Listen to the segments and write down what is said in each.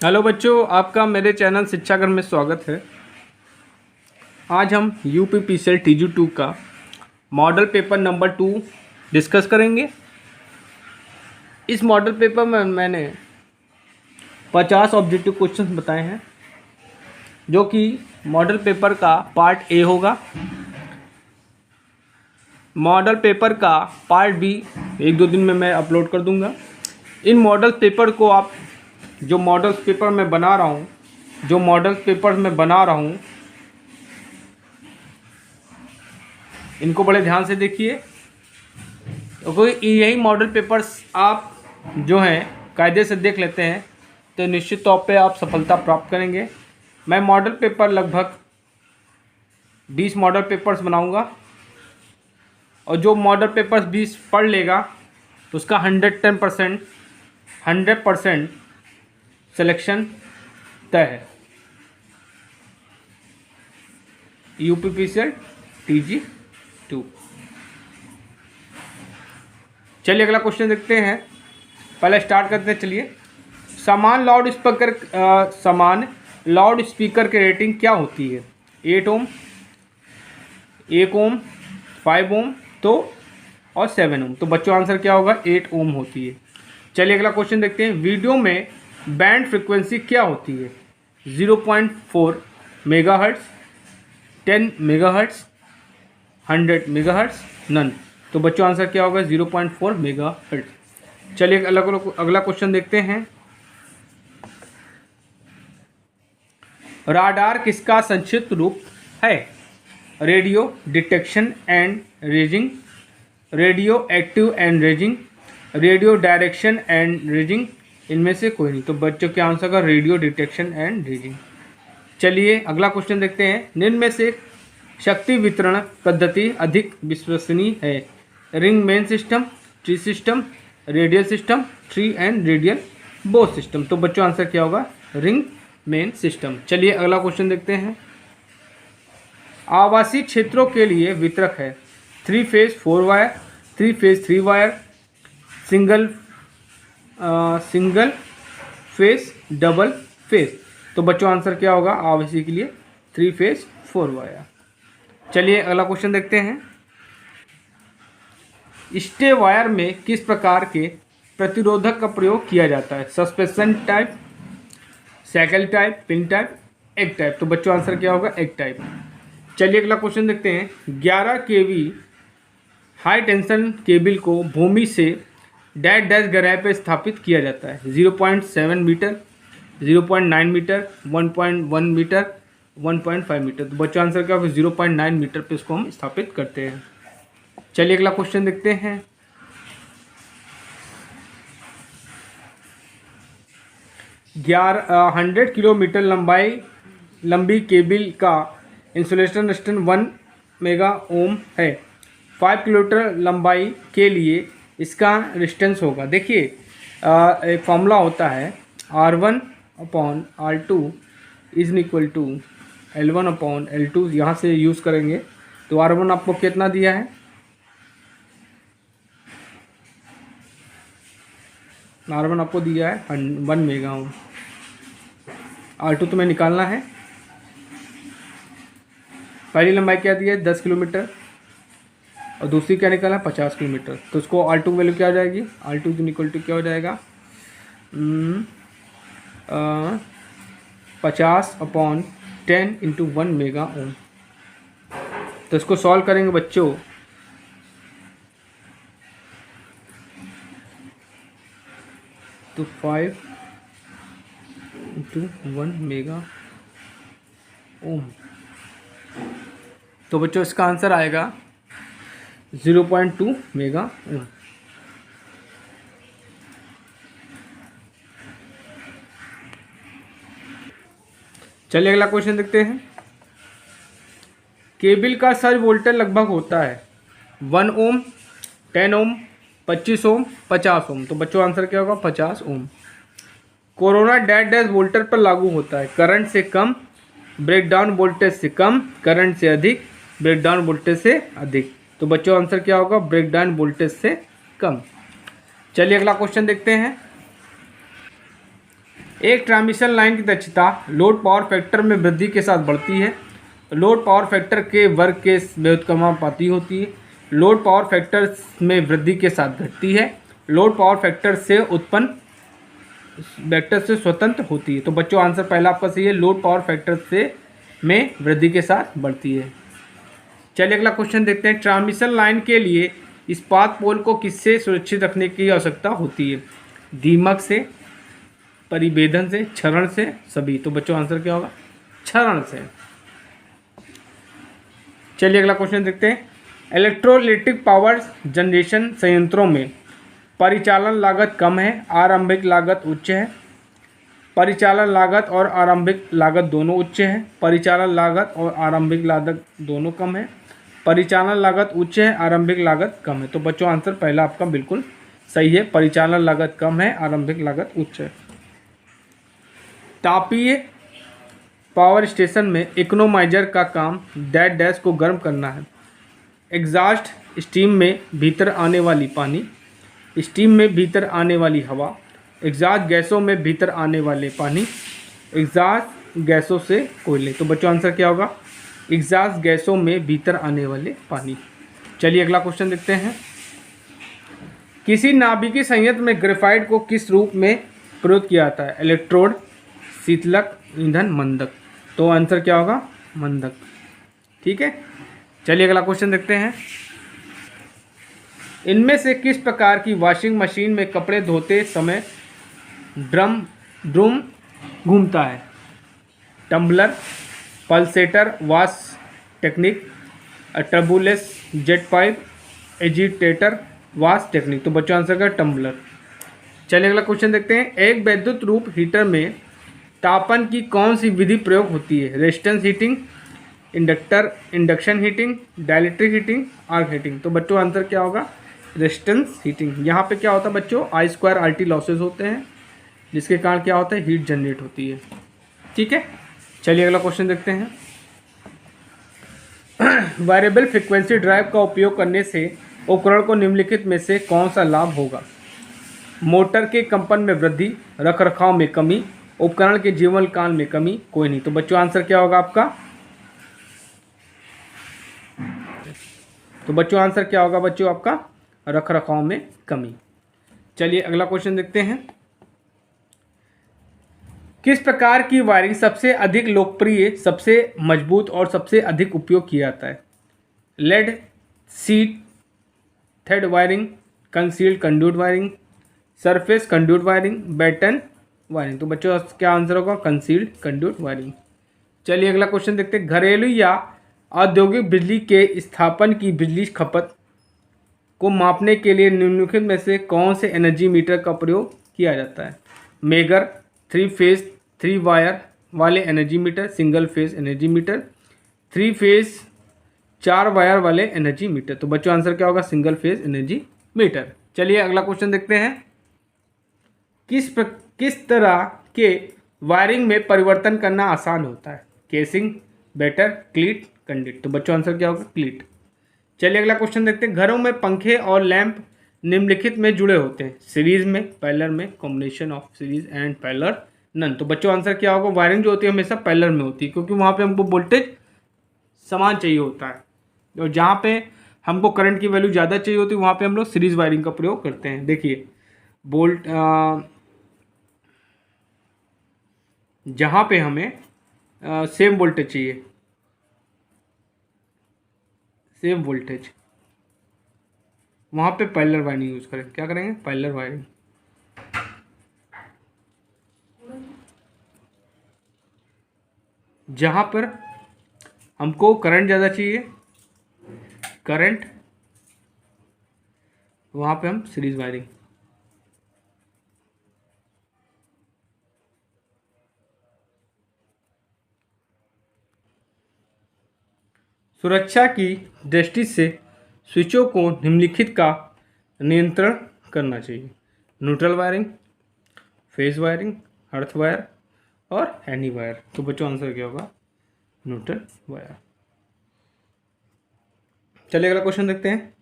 Hello बच्चों, आपका मेरे चैनल शिक्षा घर में स्वागत है। आज हम यूपीपीसीएल TG2 का मॉडल पेपर नंबर 2 डिस्कस करेंगे। इस मॉडल पेपर में मैंने 50 ऑब्जेक्टिव क्वेश्चंस बताए हैं, जो कि मॉडल पेपर का पार्ट ए होगा। मॉडल पेपर का पार्ट बी 1-2 दिन में मैं अपलोड कर दूंगा। इन मॉडल पेपर को आप जो मॉडल पेपर मैं बना रहा हूँ इनको बड़े ध्यान से देखिए, क्योंकि यही मॉडल पेपर्स आप जो हैं कायदे से देख लेते हैं तो निश्चित तौर पे आप सफलता प्राप्त करेंगे। मैं मॉडल पेपर लगभग 20 मॉडल पेपर्स बनाऊंगा, और जो मॉडल पेपर्स 20 पढ़ लेगा तो उसका 100% सिलेक्शन तय है यूपीपीसीएल TG2। चलिए अगला क्वेश्चन देखते हैं। पहले स्टार्ट करते हैं। चलिए, समान लाउड स्पीकर की रेटिंग क्या होती है? 8 ओम, 1 ओम, 5 ओम और 7 ओम। तो बच्चों आंसर क्या होगा? 8 ओम होती है। चलिए अगला क्वेश्चन देखते हैं। वीडियो में बैंड फ्रिक्वेंसी क्या होती है? 0.4 मेगाहर्ट्ज, 10 मेगाहर्ट्ज, 100 मेगाहर्ट्ज, नन। तो बच्चों आंसर क्या होगा? 0.4 मेगाहर्ट्ज। चलिए अगला क्वेश्चन देखते हैं। राडार किसका संक्षिप्त रूप है? Radio detection and raising, radio active and raising, radio direction and raising. इनमें से कोई नहीं। तो बच्चों के आंसर का रेडियो डिटेक्शन एंड रेजिंग। चलिए अगला क्वेश्चन देखते हैं। निम्न में से शक्ति वितरण पद्धति अधिक विश्वसनीय है? Ring main system, tree system, radial system, tree and radial both system. तो बच्चों आंसर क्या होगा? Ring main system. चलिए अगला क्वेश्चन देखते हैं। आवासीय क्षेत्रों के लिए वितरक है 3 phase 4 wire, 3 phase 3 wire, single phase, double phase. तो बच्चों आंसर क्या होगा आवासीय के लिए? 3 फेज 4 वायर। चलिए अगला क्वेश्चन देखते हैं। स्टे वायर में किस प्रकार के प्रतिरोधक का प्रयोग किया जाता है? Suspension type, cycle type, pin type, egg type. तो बच्चों आंसर क्या होगा? Egg type. चलिए अगला क्वेश्चन देखते हैं। 11 kV हाई टेंशन केबल को भूमि से डैश डैश गहराई पर स्थापित किया जाता है? 0.7 मीटर, 0.9 मीटर, 1.1 मीटर, 1.5 मीटर। तो बच्चों आंसर क्या होगा? 0.9 मीटर पे इसको हम स्थापित करते हैं। चलिए अगला क्वेश्चन देखते हैं। 100 किलोमीटर लंबी केबल का इंसुलेशन रेजिस्टेंस 1 मेगा ओम है। 5 किलोमीटर लंबाई के लिए इसका रेजिस्टेंस होगा। देखिए एक फॉर्मूला होता है R1/R2 is equal to L1/L2। यहाँ से यूज़ करेंगे तो R1 आपको कितना दिया है? R1 आपको दिया है 1 मेगा ओम। R2 तुम्हें निकालना है। पहली लंबाई क्या दी है? 10 किलोमीटर, और दूसरी क्या निकाला? 50 किलोमीटर। तो उसको R2 वैल्यू क्या हो जाएगी? R2 इक्वल टू क्या हो जाएगा? 50/10 इंटू 1 मेगा ओम। तो इसको सॉल्व करेंगे बच्चों तो 5 इंटू 1 मेगा ओम। तो बच्चों इसका आंसर आएगा 0.2 मेगा ओम। चलिए अगला क्वेश्चन देखते हैं। केबल का सर्ज वोल्टेज लगभग होता है 1 ओम, 10 ओम, 25 ओम, 50 ओम। तो बच्चों आंसर क्या होगा? 50 ओम। कोरोना डैश डैश वोल्टेज पर लागू होता है? करंट से कम, ब्रेकडाउन वोल्टेज से कम, करंट से अधिक, ब्रेकडाउन वोल्टेज से अधिक। तो बच्चों आंसर क्या होगा? ब्रेकडाउन वोल्टेज से कम। चलिए अगला क्वेश्चन देखते हैं। एक ट्रांसमिशन लाइन की दक्षता लोड पावर फैक्टर में वृद्धि के साथ बढ़ती है। लोड पावर फैक्टर के वर्ग के व्युत्क्रमानुपाती होती है। लोड पावर फैक्टर में वृद्धि के साथ घटती है। लोड पावर फैक्टर से उत्पन्न वेक्टर से स्वतंत्र होती है। तो बच्चों आंसर पहला आपका सही है, लोड पावर फैक्टर से में वृद्धि के साथ बढ़ती है। चलिए अगला क्वेश्चन देखते हैं। ट्रांसमिशन लाइन के लिए इस्पात पोल को किससे सुरक्षित रखने की आवश्यकता होती है? दीमक से, परिवेदन से, क्षरण से, सभी। तो बच्चों आंसर क्या होगा? क्षरण से। चलिए अगला क्वेश्चन देखते हैं। इलेक्ट्रोलिटिक पावर जनरेशन संयंत्रों में परिचालन लागत कम है, आरंभिक लागत उच्च है। परिचालन लागत और आरंभिक लागत दोनों उच्च है। परिचालन लागत और आरंभिक लागत दोनों कम है। परिचालन लागत उच्च है, आरंभिक लागत कम है। तो बच्चों आंसर पहला आपका बिल्कुल सही है, परिचालन लागत कम है, आरंभिक लागत उच्च है। तापीय पावर स्टेशन में इकोनोमाइजर का काम डैश डैश को गर्म करना है। एग्जॉस्ट स्टीम में भीतर आने वाली पानी, स्टीम में भीतर आने वाली हवा, एग्जॉस्ट गैसों में भीतर आने वाले पानी, एग्जॉस्ट गैसों से कोयले। तो बच्चों आंसर क्या होगा? एग्जॉस्ट गैसों में भीतर आने वाले पानी। चलिए अगला क्वेश्चन देखते हैं। किसी नाभिकीय संयंत्र में ग्रेफाइट को किस रूप में प्रयोग किया जाता है? इलेक्ट्रोड, शीतलक, ईंधन, मंदक। तो आंसर क्या होगा? मंदक। ठीक है। चलिए अगला क्वेश्चन देखते हैं। इनमें से किस प्रकार की वॉशिंग मशीन में कपड़े धोते समय ड्रम घूमता है? Tumbler, pulsator wash technique, turbulence jet pipe, agitator wash technique. तो बच्चों आंसर का टम्बलर। चलिए अगला क्वेश्चन देखते हैं। एक वैद्युत रूप हीटर में तापन की कौन सी विधि प्रयोग होती है? Resistance heating, induction heating, dielectric heating, arc heating. तो बच्चों आंसर क्या होगा? Resistance heating. यहाँ पे क्या होता है बच्चों? I² RT लॉसेस होते हैं, जिसके कारण क्या होता है? हीट जनरेट होती है। ठीक है। चलिए अगला क्वेश्चन देखते हैं। वेरिएबल फ्रीक्वेंसी ड्राइव का उपयोग करने से उपकरण को निम्नलिखित में से कौन सा लाभ होगा? मोटर के कंपन में वृद्धि, रखरखाव में कमी, उपकरण के जीवन काल में कमी, कोई नहीं। तो बच्चों आंसर क्या होगा आपका? तो बच्चों आंसर क्या होगा बच्चों आपका? रखरखाव में कमी। चलिए अगला क्वेश्चन देखते हैं। किस प्रकार की वायरिंग सबसे अधिक लोकप्रिय, सबसे मजबूत और सबसे अधिक उपयोग किया जाता है? Lead sheath thread wiring, concealed conduit wiring, surface conduit wiring, batten wiring. तो बच्चों क्या आंसर होगा? Concealed conduit wiring. चलिए अगला क्वेश्चन देखते हैं। घरेलू या औद्योगिक बिजली के स्थापन की बिजली खपत को मापने के लिए निम्नलिखित में से कौन से एनर्जी मीटर का प्रयोग किया जाता है? मेगर, 3 फेज 3 वायर वाले energy meter, single phase energy meter, 3 phase 4 wire वाले एनर्जी मीटर। तो बच्चों आंसर क्या होगा? Single phase energy meter. चलिए अगला क्वेश्चन देखते हैं। किस तरह के वायरिंग में परिवर्तन करना आसान होता है? Casing, better, क्लीट, conduct. तो बच्चों आंसर क्या होगा? क्लीट। चलिए अगला क्वेश्चन देखते हैं। घरों में पंखे और लैंप निम्नलिखित में जुड़े होते हैं? सीरीज में, पैरेलल में, combination of series and parallel, none. तो बच्चों आंसर क्या होगा? वायरिंग जो होती है हमेशा पैरेलल में होती है, क्योंकि वहाँ पे हमको वोल्टेज समान चाहिए होता है, और जहाँ पे हमको करंट की वैल्यू ज़्यादा चाहिए होती है वहाँ पे हम लोग सीरीज वायरिंग का प्रयोग करते हैं। देखिए वोल्ट जहाँ पे हमें सेम वोल्टेज चाहिए, सेम वोल्टेज, वहाँ पे पैरेलल वायरिंग यूज़ करें। क्या करेंगे? Parallel wiring. जहाँ पर हमको करंट ज़्यादा चाहिए, करंट, वहाँ पे हम सीरीज वायरिंग। सुरक्षा की दृष्टि से स्विचों को निम्नलिखित का नियंत्रण करना चाहिए? Neutral wiring, phase wiring, earth wire और एनी वायर। तो बच्चों आंसर क्या होगा? Neutral wire. चलिए अगला क्वेश्चन देखते हैं।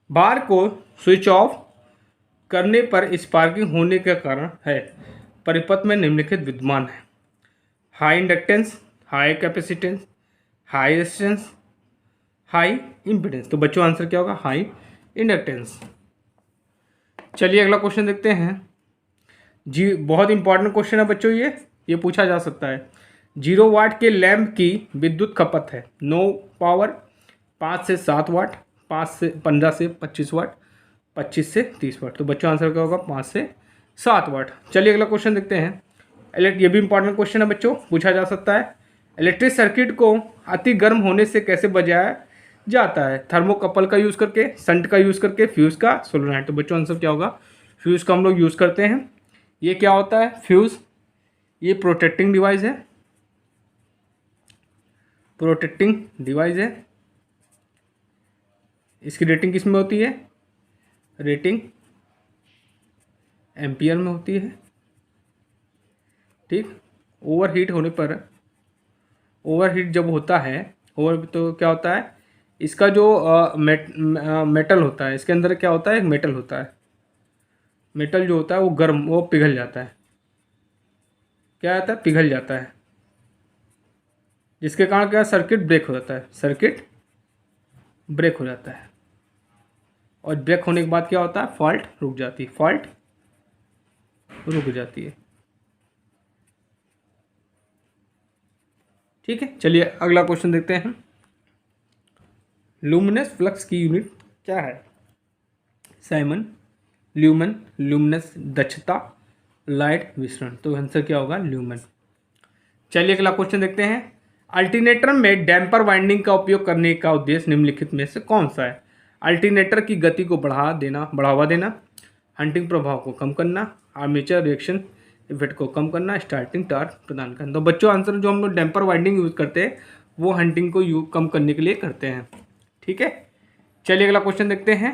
बार को स्विच ऑफ करने पर स्पार्किंग होने का कारण है? परिपथ में निम्नलिखित विद्यमान है? High inductance, high capacitance, high resistance, high impedance. तो बच्चों आंसर क्या होगा? High inductance. चलिए अगला क्वेश्चन देखते हैं जी। बहुत इंपॉर्टेंट क्वेश्चन है बच्चों, ये पूछा जा सकता है। 0 वाट के लैंप की विद्युत खपत है नो पावर 5 से 7 वाट, 5 से 15 से 25 वाट, 25 से 30 वाट। तो बच्चों आंसर क्या होगा? 5 से 7 वाट। चलिए अगला क्वेश्चन देखते हैं। ये भी इंपॉर्टेंट क्वेश्चन है बच्चों, पूछा जा सकता है। इलेक्ट्रिक सर्किट को अति गर्म होने से कैसे बचाया जाता है? थर्मोकपल का यूज़ करके, संट का यूज़ करके, फ्यूज़ का, सोलेनोइड। तो बच्चों आंसर क्या होगा? फ्यूज़ का हम लोग यूज़ करते हैं। ये क्या होता है? फ्यूज़ ये प्रोटेक्टिंग डिवाइस है, प्रोटेक्टिंग डिवाइस है। इसकी रेटिंग किस में होती है? रेटिंग एम्पियर में होती है। ठीक, ओवरहीट होने पर, ओवरहीट जब होता है तो क्या होता है? इसका जो मेटल होता है, इसके अंदर क्या होता है? एक मेटल होता है। मेटल जो होता है वो गर्म, वो पिघल जाता है। क्या आता है? पिघल जाता है, जिसके कारण क्या? सर्किट ब्रेक हो जाता है, सर्किट ब्रेक हो जाता है। और ब्रेक होने के बाद क्या होता है? फॉल्ट रुक जाती है, फॉल्ट रुक जाती है। ठीक है, चलिए अगला क्वेश्चन देखते हैं। लुमिनस फ्लक्स की यूनिट क्या है? साइमन, ल्यूमन, लुमिनस, दक्षता, लाइट विसरण। तो आंसर क्या होगा? ल्यूमन। चलिए अगला क्वेश्चन देखते हैं। अल्टरनेटर में डैम्पर वाइंडिंग का उपयोग करने का उद्देश्य निम्नलिखित में से कौन सा है? अल्टरनेटर की गति को बढ़ावा देना, हंटिंग प्रभाव को कम करना, आर्मेचर रिएक्शन इफेक्ट को कम करना, स्टार्टिंग टॉर्क प्रदान करना। तो बच्चों आंसर जो हम लोग डैम्पर वाइंडिंग यूज़ करते हैं वो हंटिंग को कम करने के लिए करते हैं। ठीक है, चलिए अगला क्वेश्चन देखते हैं।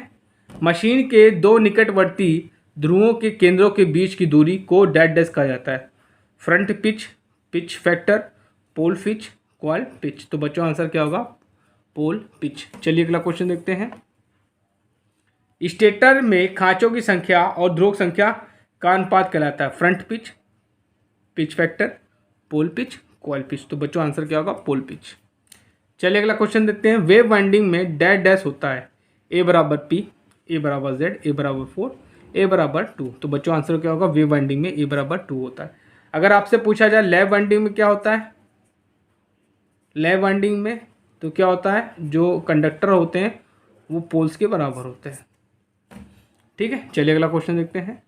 मशीन के दो निकटवर्ती ध्रुवों के केंद्रों के बीच की दूरी को डैश डैश कहा जाता है? Front pitch, pitch factor, pole pitch, coil pitch. तो बच्चों आंसर क्या होगा? Pole pitch. चलिए अगला क्वेश्चन देखते हैं। स्टेटर में खांचों की संख्या और ध्रुव संख्या का अनुपात कहलाता है? Front pitch, pitch factor, pole pitch, coil pitch. तो बच्चों आंसर क्या होगा? Pole pitch. चलिए अगला क्वेश्चन देखते हैं। वेव वाइंडिंग में डैश डैश होता है? ए बराबर पी, ए बराबर जेड, ए बराबर 4, ए बराबर 2। तो बच्चों आंसर क्या होगा? वेव वाइंडिंग में ए बराबर 2 होता है। अगर आपसे पूछा जाए लैब वाइंडिंग में क्या होता है? लैब वाइंडिंग में तो क्या होता है? जो कंडक्टर होते हैं वो पोल्स के बराबर होते हैं। ठीक है, चलिए अगला क्वेश्चन देखते हैं।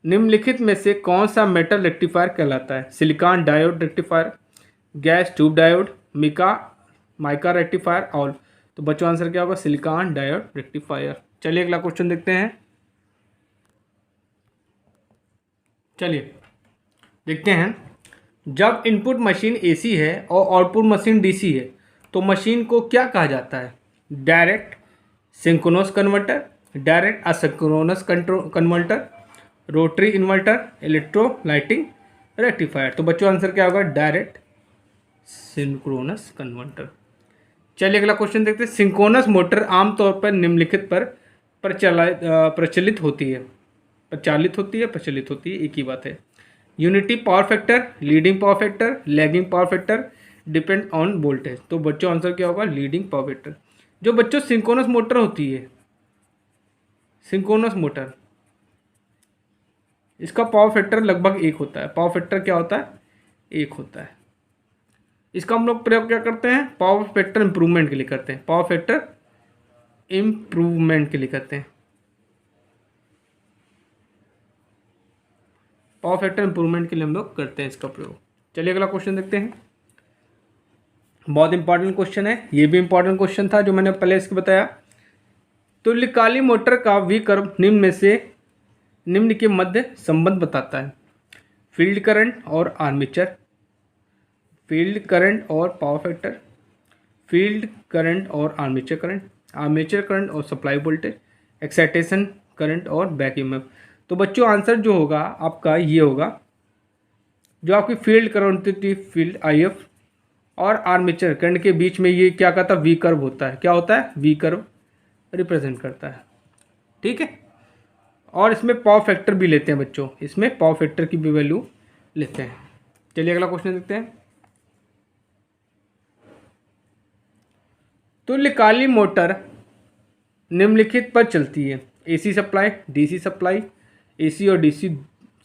निम्नलिखित में से कौन सा मेटल रेक्टिफायर कहलाता है? Silicon diode rectifier, gas tube diode, mica rectifier, all. तो बच्चों आंसर क्या होगा? Silicon diode rectifier. चलिए अगला क्वेश्चन देखते हैं। चलिए देखते हैं। जब इनपुट मशीन एसी है और आउटपुट मशीन डीसी है तो मशीन को क्या कहा जाता है? Direct synchronous converter, direct asynchronous converter, rotary inverter, electrolytic rectifier. तो बच्चों आंसर क्या होगा? Direct synchronous converter. चलिए अगला क्वेश्चन देखते हैं। सिंक्रोनस मोटर आमतौर पर निम्नलिखित पर प्रचलित होती है? प्रचलित होती है, एक ही बात है। Unity power factor, leading power factor, lagging power factor, depend on voltage. तो बच्चों आंसर क्या होगा? Leading power factor. जो बच्चों सिंक्रोनस मोटर होती है, सिंक्रोनस मोटर, इसका पावर फैक्टर लगभग 1 होता है। पावर फैक्टर क्या होता है? 1 होता है। इसका हम लोग प्रयोग क्या करते हैं? पावर फैक्टर इंप्रूवमेंट के लिए करते हैं। पावर फैक्टर इंप्रूवमेंट के लिए करते हैं। पावर फैक्टर इंप्रूवमेंट के लिए हम लोग करते हैं इसका प्रयोग। चलिए अगला क्वेश्चन देखते हैं। बहुत इंपॉर्टेंट क्वेश्चन है, ये भी इंपॉर्टेंट क्वेश्चन था जो मैंने पहले इसके बताया। तुल्यकालिक मोटर का वी कर्व निम्न के मध्य संबंध बताता है? फील्ड करंट और आर्मेचर, फील्ड करंट और पावर फैक्टर, फील्ड करंट और आर्मेचर करंट, आर्मेचर करंट और सप्लाई वोल्टेज, एक्साइटेशन करंट और बैक ईएमएफ। तो बच्चों आंसर जो होगा आपका ये होगा, जो आपकी फील्ड करंट थी, फील्ड आईएफ और आर्मेचर करंट के बीच में ये क्या कहता है? वी कर्व होता है। क्या होता है? वी कर्व रिप्रेजेंट करता है। ठीक है, और इसमें पावर फैक्टर भी लेते हैं बच्चों, इसमें पावर फैक्टर की भी वैल्यू लेते हैं। चलिए अगला क्वेश्चन देखते हैं। तुल्यकाली मोटर निम्नलिखित पर चलती है। AC supply, DC supply, AC और डीसी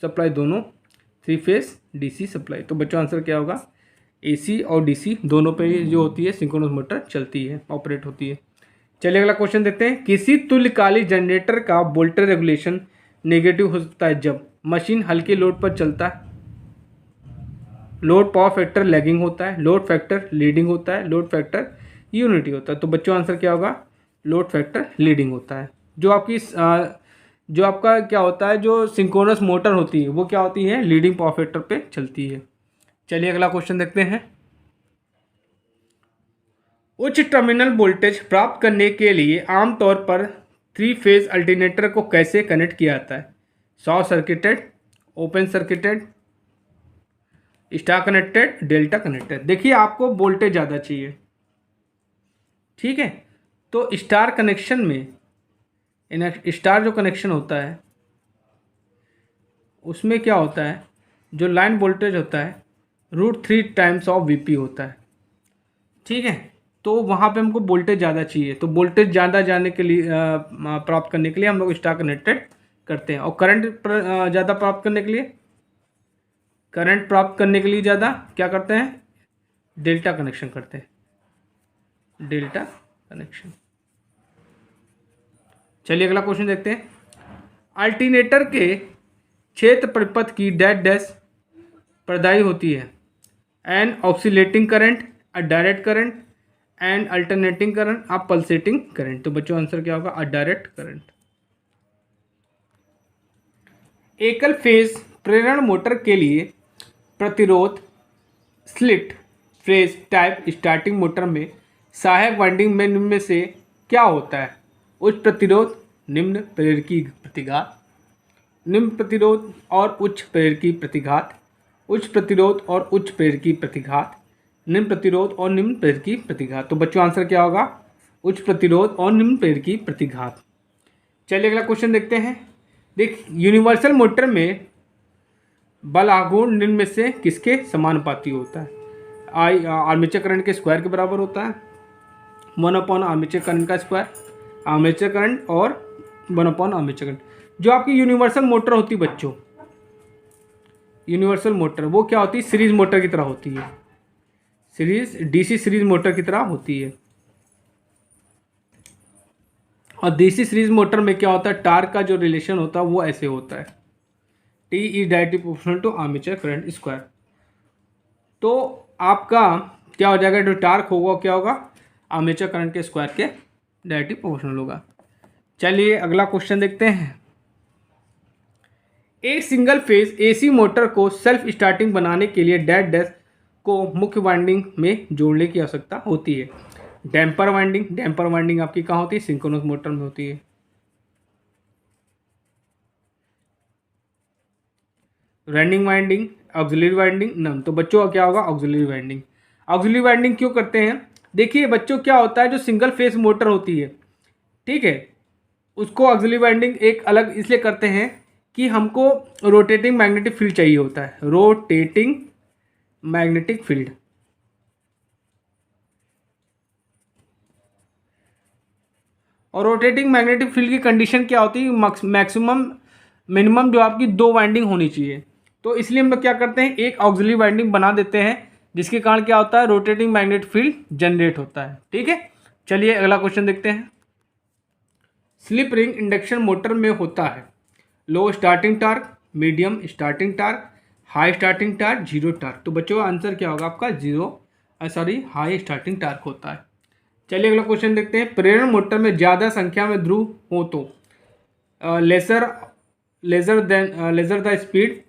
सप्लाई दोनों, थ्री फेस डीसी सप्लाई। तो बच्चों आंसर क्या होगा? एसी और डीसी दोनों पे जो होती है सिंक्रोनस मोटर चलती है, ऑपरेट होती है। चलिए अगला क्वेश्चन देखते हैं। किसी तुल्यकाली जनरेटर का वोल्टेज रेगुलेशन नेगेटिव हो सकता है जब मशीन हल्के लोड पर चलता है, लोड पावर फैक्टर लैगिंग होता है, लोड फैक्टर लीडिंग होता है, लोड फैक्टर यूनिटी होता है। तो बच्चों आंसर क्या होगा? लोड फैक्टर लीडिंग होता है। जो आपका क्या होता है, जो सिंक्रोनस मोटर होती है वो क्या होती है? लीडिंग पावर फैक्टर पे चलती है। चलिए अगला क्वेश्चन देखते हैं। उच्च टर्मिनल वोल्टेज प्राप्त करने के लिए आमतौर पर थ्री फेज अल्टरनेटर को कैसे कनेक्ट किया जाता है? Short circuited, open circuited, star connected, delta connected. देखिए आपको वोल्टेज ज़्यादा चाहिए, ठीक है, तो स्टार कनेक्शन में स्टार जो कनेक्शन होता है उसमें क्या होता है, जो लाइन वोल्टेज होता है √3 टाइम्स ऑफ वीपी होता है, ठीक है। तो वहाँ पे हमको वोल्टेज ज़्यादा चाहिए, तो वोल्टेज ज़्यादा जाने के लिए प्राप्त करने के लिए हम लोग स्टार कनेक्टेड करते हैं। और करंट ज़्यादा प्राप्त करने के लिए ज़्यादा क्या करते हैं? डेल्टा कनेक्शन करते हैं, डेल्टा कनेक्शन। चलिए अगला क्वेश्चन देखते हैं। अल्टरनेटर के क्षेत्र परिपथ की डैश प्रदायी होती है। An oscillating current, a direct current, and alternating current, a pulsating current. तो बच्चों आंसर क्या होगा? A direct current. एकल फेज प्रेरण मोटर के लिए प्रतिरोध split phase type starting motor में सहायक वाइंडिंग में निम्न में से क्या होता है? उच्च प्रतिरोध, निम्न प्रेरकी प्रतिघात, निम्न प्रतिरोध और उच्च प्रेरकी प्रतिघात, उच्च प्रतिरोध और उच्च प्रेरकी प्रतिघात, निम्न प्रतिरोध और निम्न प्रेरकी प्रतिघात। तो बच्चों आंसर क्या होगा? उच्च प्रतिरोध और निम्न प्रेरकी प्रतिघात। चलिए अगला क्वेश्चन देखते हैं। देख, यूनिवर्सल मोटर में बल आघूर्ण निम्न में से किसके समानुपाती होता है? आर्मेचर करंट के स्क्वायर के बराबर होता है, 1/, आर्मेचर करंट का स्क्वायर, आर्मेचर करंट, और 1/, आर्मेचर करंट। जो आपकी यूनिवर्सल मोटर होती है बच्चों, यूनिवर्सल मोटर वो क्या होती है? सीरीज मोटर की तरह होती है, डीसी सीरीज मोटर की तरह होती है। और डीसी सीरीज मोटर में क्या होता है? टार्क का जो रिलेशन होता है वो ऐसे होता है, T is directly proportional to armature current square. तो आपका क्या हो जाएगा? जो टार्क होगा क्या होगा? आर्मेचर करंट के स्क्वायर के डायरेक्टली प्रोपोर्शनल होगा। चलिए अगला क्वेश्चन देखते हैं। एक सिंगल फेज एसी मोटर को सेल्फ स्टार्टिंग बनाने के लिए डैश को मुख्य वाइंडिंग में जोड़ने की आवश्यकता होती है। डैम्पर वाइंडिंग आपकी कहाँ होती है? सिंक्रोनस मोटर में होती है। रनिंग वाइंडिंग, ऑक्सिलरी वाइंडिंग, नम। तो बच्चों क्या होगा? Auxiliary winding. ऑक्सिलरी वाइंडिंग क्यों करते हैं? देखिए बच्चों क्या होता है, जो सिंगल फेज मोटर होती है, ठीक है, उसको ऑक्सिलरी वाइंडिंग एक अलग इसलिए करते हैं कि हमको रोटेटिंग मैग्नेटिक फील्ड चाहिए होता है, रोटेटिंग मैग्नेटिक फील्ड। और रोटेटिंग मैग्नेटिक फील्ड की कंडीशन क्या होती है? मैक्सिमम मिनिमम जो आपकी 2 वाइंडिंग होनी चाहिए। तो इसलिए हम लोग क्या करते हैं? एक ऑक्सिलरी वाइंडिंग बना देते हैं, जिसके कारण क्या होता है? रोटेटिंग मैग्नेटिक फील्ड जनरेट होता है, ठीक है। चलिए अगला क्वेश्चन देखते हैं। स्लिप रिंग इंडक्शन मोटर में होता है low starting torque, medium starting torque, high starting torque, zero torque. तो बच्चों आंसर क्या होगा आपका? हाई स्टार्टिंग टार्क होता है। चलिए अगला क्वेश्चन देखते हैं। प्रेरण मोटर में ज़्यादा संख्या में ध्रुव हो तो lesser the speed,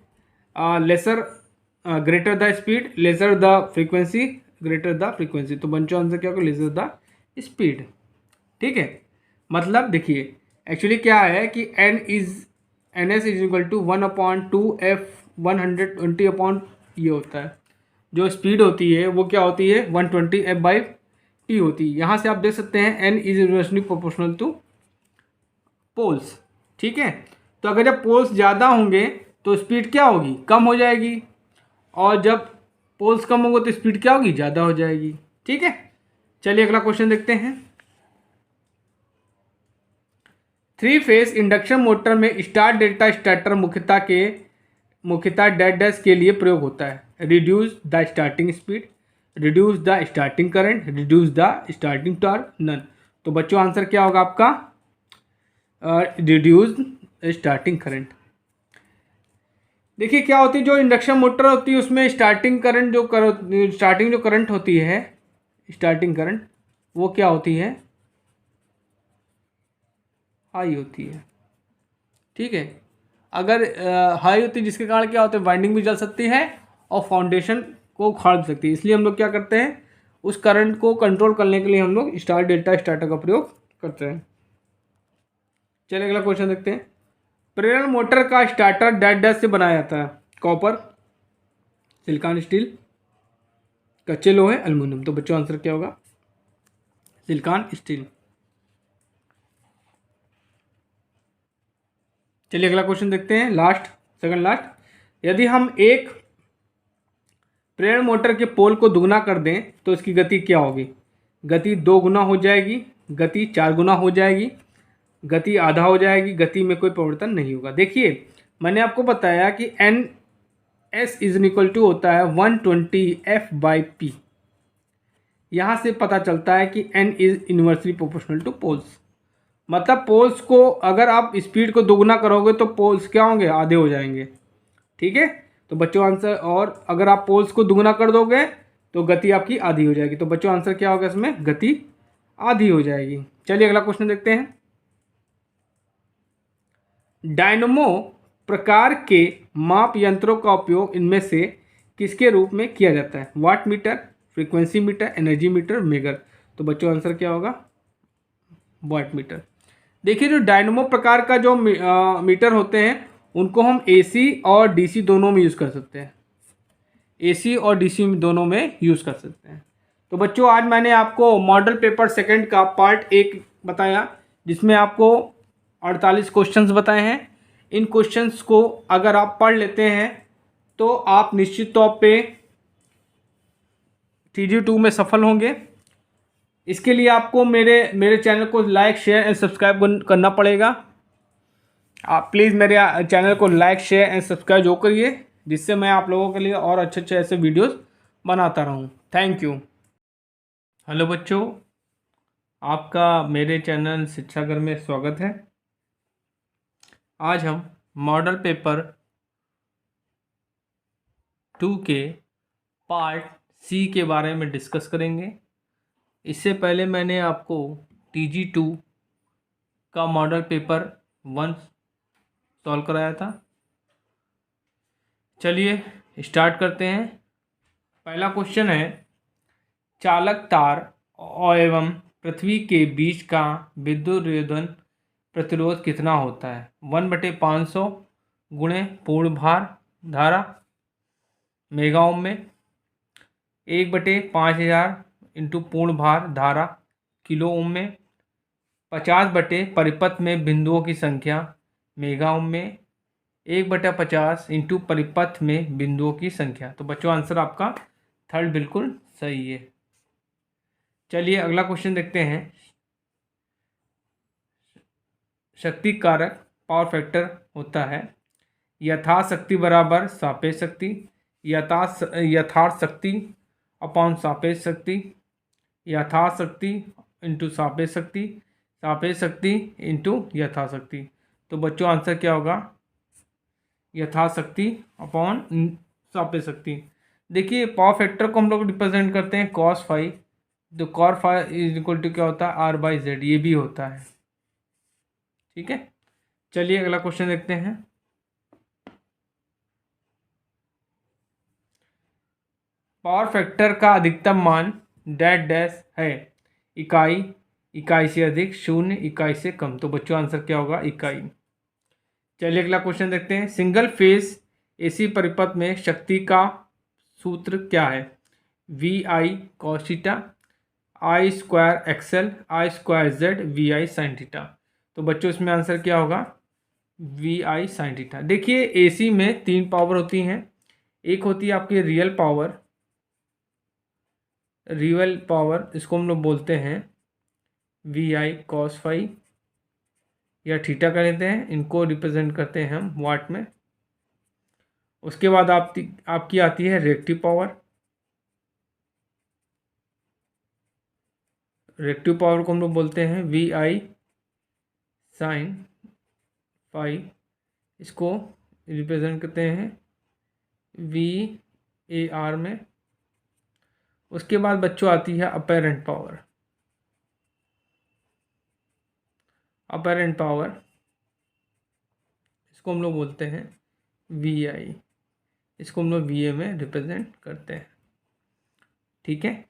greater the speed, lesser the frequency, greater the frequency. तो बच्चों आंसर क्या होगा? लेसर द स्पीड, ठीक है। मतलब देखिए एक्चुअली क्या है कि NS is equal to 1/2F120 ये होता है। जो स्पीड होती है वो क्या होती है? 120F/T होती है। यहाँ से आप देख सकते हैं N is inversely proportional to poles, ठीक है। तो अगर जब पोल्स ज़्यादा होंगे तो स्पीड क्या होगी, कम हो जाएगी, और जब पोल्स कम होंगे तो स्पीड क्या होगी, ज़्यादा हो जाएगी। ठीक है, चलिए अगला क्वेश्चन देखते हैं। 3 फेज इंडक्शन मोटर में स्टार डेल्टा स्टार्टर मुख्यतः डैश डैश के लिए प्रयोग होता है। Reduce the starting speed, reduce the starting current, reduce the starting torque, none. तो बच्चों आंसर क्या होगा आपका, रिड्यूस स्टार्टिंग करंट। देखिए क्या होती है, जो इंडक्शन मोटर होती है उसमें स्टार्टिंग करंट स्टार्टिंग जो करंट होती है, स्टार्टिंग करंट वो क्या होती है, हाई होती है। ठीक है, अगर हाई होती है जिसके कारण क्या होता है, वाइंडिंग भी जल सकती है और फाउंडेशन को उखाड़ भी सकती है। इसलिए हम लोग क्या करते हैं, उस करंट को कंट्रोल करने के लिए हम लोग स्टार डेल्टा स्टार्टर का प्रयोग करते हैं। चलिए अगला क्वेश्चन देखते हैं। प्रेरण मोटर का स्टार्टर डैश डैश से बनाया जाता है। कॉपर, सिलिकॉन स्टील, कच्चे लोहे, एल्युमिनियम। तो बच्चों आंसर क्या होगा, सिलिकॉन स्टील। चलिए अगला क्वेश्चन देखते हैं, सेकंड लास्ट। यदि हम एक प्रेरण मोटर के पोल को दुगना कर दें तो इसकी गति क्या होगी, गति 2 गुना हो जाएगी, गति 4 गुना हो जाएगी, गति आधा हो जाएगी, गति में कोई परिवर्तन नहीं होगा। देखिए मैंने आपको बताया कि N S is equal to होता है 120F/P। यहाँ से पता चलता है कि N is inversely proportional to poles. मतलब पोल्स को अगर आप स्पीड को दोगुना करोगे तो पोल्स क्या होंगे, आधे हो जाएंगे। ठीक है, तो बच्चों आंसर, और अगर आप पोल्स को दुगुना कर दोगे तो गति आपकी आधी हो जाएगी। तो बच्चों आंसर क्या होगा, इसमें गति आधी हो जाएगी। चलिए अगला क्वेश्चन देखते हैं। डायनमो प्रकार के माप यंत्रों का उपयोग इनमें से किसके रूप में किया जाता है, watt meter, frequency meter, energy meter, megger. तो बच्चों आंसर क्या होगा, वाट मीटर। देखिए जो डायनमो प्रकार का जो मीटर होते हैं उनको हम एसी और डीसी दोनों में यूज़ कर सकते हैं, एसी और डीसी दोनों में यूज़ कर सकते हैं। तो बच्चों आज मैंने आपको मॉडल पेपर सेकंड का पार्ट 1 बताया, जिसमें आपको 48 क्वेश्चंस बताए हैं। इन क्वेश्चंस को अगर आप पढ़ लेते हैं तो आप निश्चित तौर पे TG2 में सफल होंगे। इसके लिए आपको मेरे चैनल को लाइक, शेयर एंड सब्सक्राइब करना पड़ेगा। आप प्लीज़ मेरे चैनल को लाइक, शेयर एंड सब्सक्राइब जो करिए, जिससे मैं आप लोगों के लिए और अच्छे अच्छे ऐसे वीडियोस बनाता रहूं। Thank you. हेलो बच्चों, आपका मेरे चैनल शिक्षागर में स्वागत है। आज हम मॉडल पेपर 2 के पार्ट C के बारे में डिस्कस करेंगे। इससे पहले मैंने आपको TG2 का मॉडल पेपर 1 सॉल्व कराया था। चलिए स्टार्ट करते हैं। पहला क्वेश्चन है, चालक तार एवं पृथ्वी के बीच का विद्युत योजन प्रतिरोध कितना होता है, 1/500 गुणे पूर्ण भार धारा मेगा ओम में, 1/5000 इंटू पूर्ण भार धारा किलो ओम में, 50 परिपथ में बिंदुओं की संख्या मेगा ओम में, 1/50 इंटू परिपथ में बिंदुओं की संख्या। तो बच्चों आंसर आपका थर्ड बिल्कुल सही है। चलिए अगला क्वेश्चन देखते हैं। शक्ति कारक पावर फैक्टर होता है यथाशक्ति बराबर सापेक्ष शक्ति, यथार्थ शक्ति अपॉन सापेक्ष शक्ति, यथाशक्ति इंटू सापेक्ष शक्ति, सापेक्ष शक्ति इंटू यथाशक्ति। तो बच्चों आंसर क्या होगा, यथाशक्ति अपॉन सापेक्ष शक्ति। देखिए पावर फैक्टर को हम लोग रिप्रेजेंट करते हैं cos फाई, तो cos phi is equal to क्या होता है, R/Z, ये भी होता है। ठीक है, चलिए अगला क्वेश्चन देखते हैं। पावर फैक्टर का अधिकतम मान डैश डैश है, इकाई, इकाई से अधिक, शून्य, इकाई से कम। तो बच्चों आंसर क्या होगा, इकाई। चलिए अगला क्वेश्चन देखते हैं। सिंगल फेज एसी परिपथ में शक्ति का सूत्र क्या है, VI cos theta, I² XL, I² Z, VI sin theta. तो बच्चों इसमें आंसर क्या होगा, वी आई साइन थीटा। देखिए AC में 3 पावर होती हैं। एक होती है आपकी रियल पावर, इसको हम लोग बोलते हैं वी आई कॉस फाई या थीटा कर लेते हैं, इनको रिप्रेजेंट करते हैं हम वाट में। उसके बाद आपकी आती है रिएक्टिव पावर। रिएक्टिव पावर को हम लोग बोलते हैं वी आई साइन फाई, इसको रिप्रेजेंट करते हैं वी ए आर में। उसके बाद बच्चों आती है अपेरेंट पावर। अपेरेंट पावर इसको हम लोग बोलते हैं वी आई, इसको हम लोग वी ए में रिप्रेजेंट करते हैं। ठीक है,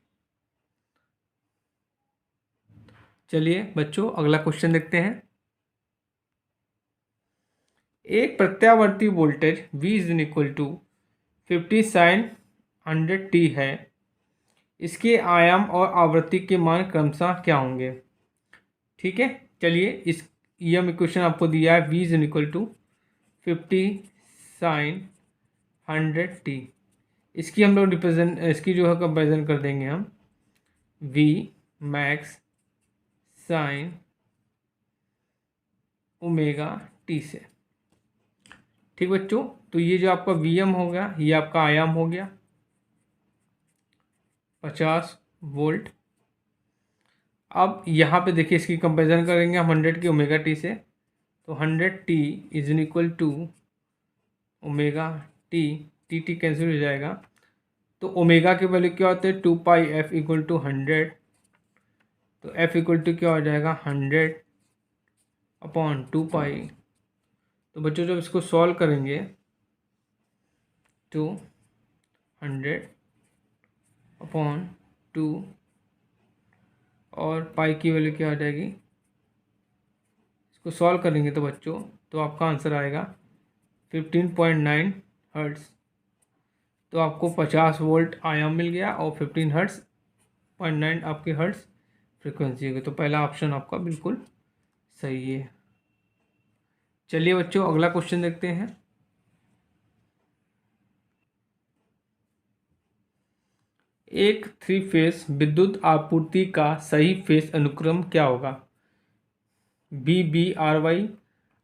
चलिए बच्चों अगला क्वेश्चन देखते हैं। एक प्रत्यावर्ती voltage V is equal to 50 sine 100t है, इसके आयाम और आवृत्ति के मान क्रमशः क्या होंगे। ठीक है, चलिए इस ये हम इक्वेशन आपको दिया है, V is equal to 50 sine 100t। इसकी हम लोग इसकी जो है कंपेरिजन कर देंगे हम V max sine omega T से। ठीक बच्चों, तो ये जो आपका Vm हो गया, ये आपका आयाम हो गया 50 वोल्ट। अब यहाँ पे देखिए इसकी कंपैरिजन करेंगे हम 100 की ओमेगा टी से, तो 100t is equal to omega T cancel हो जाएगा, तो ओमेगा की वैल्यू क्या होती है 2 पाई f इक्वल टू 100, तो f इक्वल टू क्या हो जाएगा 100 अपॉन 2 पाई। तो बच्चों जब इसको सॉल्व करेंगे तो 100 अपॉन 2 और पाई की वैल्यू क्या आ जाएगी, इसको सॉल्व करेंगे तो बच्चों तो आपका आंसर आएगा 15.9 हर्ट्ज़। तो आपको 50 वोल्ट आयाम मिल गया और 15 हर्ट्ज़ 0.9 आपके हर्ट्ज़ फ्रिक्वेंसी होगी। तो पहला ऑप्शन आपका बिल्कुल सही है। चलिए बच्चों अगला क्वेश्चन देखते हैं। एक 3 फेज विद्युत आपूर्ति का सही फेज अनुक्रम क्या होगा। BBRY,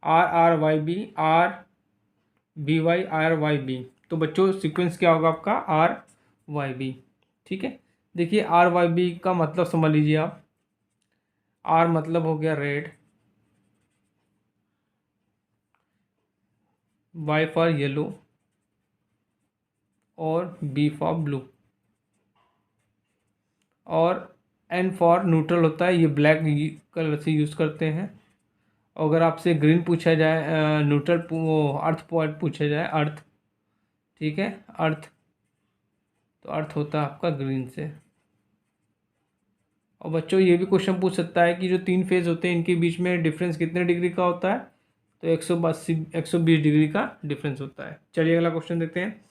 RRYB, RBY, RYB। तो बच्चों सीक्वेंस क्या होगा आपका RYB। ठीक है, देखिए RYB का मतलब समझ लीजिए आप, R मतलब हो गया रेड, Y फॉर येलो और B फॉर ब्लू, और N फॉर न्यूट्रल होता है, ये ब्लैक कलर से यूज़ करते हैं। अगर आपसे ग्रीन पूछा जाए, न्यूट्रल अर्थ पॉइंट पूछा जाए अर्थ, ठीक है अर्थ, तो अर्थ होता है आपका ग्रीन से। और बच्चों ये भी क्वेश्चन पूछ सकता है कि जो 3 फेज होते हैं इनके बीच में डिफरेंस कितने डिग्री का होता है, तो 120 डिग्री का डिफरेंस होता है। चलिए अगला क्वेश्चन देखते हैं।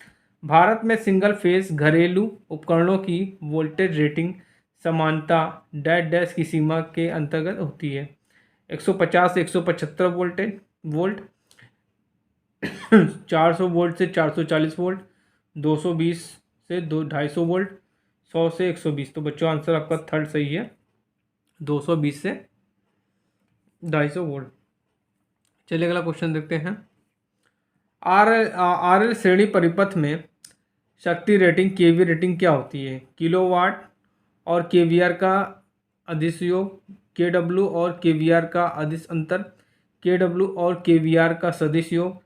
भारत में सिंगल फेज घरेलू उपकरणों की वोल्टेज रेटिंग समानता डैश डैश की सीमा के अंतर्गत होती है। 150 से 175 वोल्ट 400 वोल्ट से 440 वोल्ट, 220 से 250 वोल्ट, 100 से 120। तो बच्चों आंसर आपका थर्ड सही है, 220 से 250 वोल्ट। चलिए अगला क्वेश्चन देखते हैं। RL श्रेणी परिपथ में शक्ति रेटिंग केवी रेटिंग क्या होती है। किलोवाट और केवीआर का अदिश योग, KW और KVR का अदिश अंतर, KW और KVR का सदिश योग,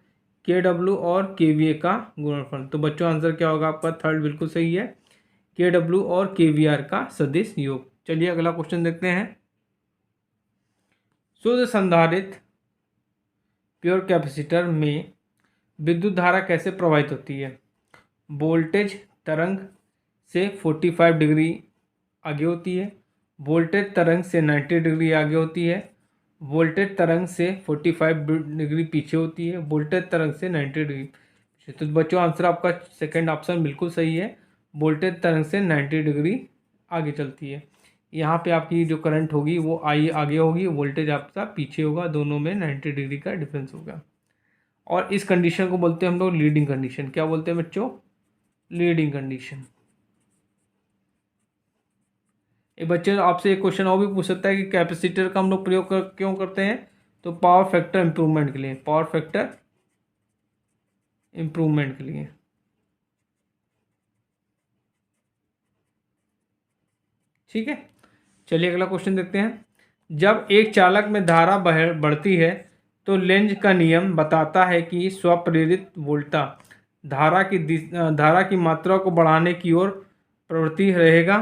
KW और KVA का गुणनफल। तो बच्चों आंसर क्या होगा आपका थर्ड बिल्कुल सही है, KW और KVR का सदिश योग। चलिए अगला क्वेश्चन देखते हैं। शुद्ध संधारित्र प्योर कैपेसिटर में विद्युत धारा कैसे प्रवाहित होती है। वोल्टेज तरंग से 45 डिग्री आगे होती है, वोल्टेज तरंग से 90 डिग्री आगे होती है, वोल्टेज तरंग से 45 डिग्री पीछे होती है, वोल्टेज तरंग से 90 डिग्री पीछे। तो बच्चों आंसर आपका सेकंड ऑप्शन बिल्कुल सही है, वोल्टेज तरंग से 90 डिग्री आगे चलती है। यहाँ पे आपकी जो करंट होगी वो आई आगे होगी, वोल्टेज आपका पीछे होगा, दोनों में 90 डिग्री का डिफरेंस होगा। और इस कंडीशन को बोलते हैं हम लोग लीडिंग कंडीशन। क्या बोलते हैं बच्चों? Leading condition. एक बच्चे आपसे एक क्वेश्चन और भी पूछ सकता है कि कैपेसिटर का हम लोग प्रयोग क्यों करते हैं? तो पावर फैक्टर इंप्रूवमेंट के लिए, पावर फैक्टर इंप्रूवमेंट के लिए। ठीक है, चलिए अगला क्वेश्चन देखते हैं। जब एक चालक में धारा बढ़ती है तो लेंज का नियम बताता है कि स्वप्रेरित वोल्टा धारा की मात्रा को बढ़ाने की ओर प्रवृत्ति रहेगा,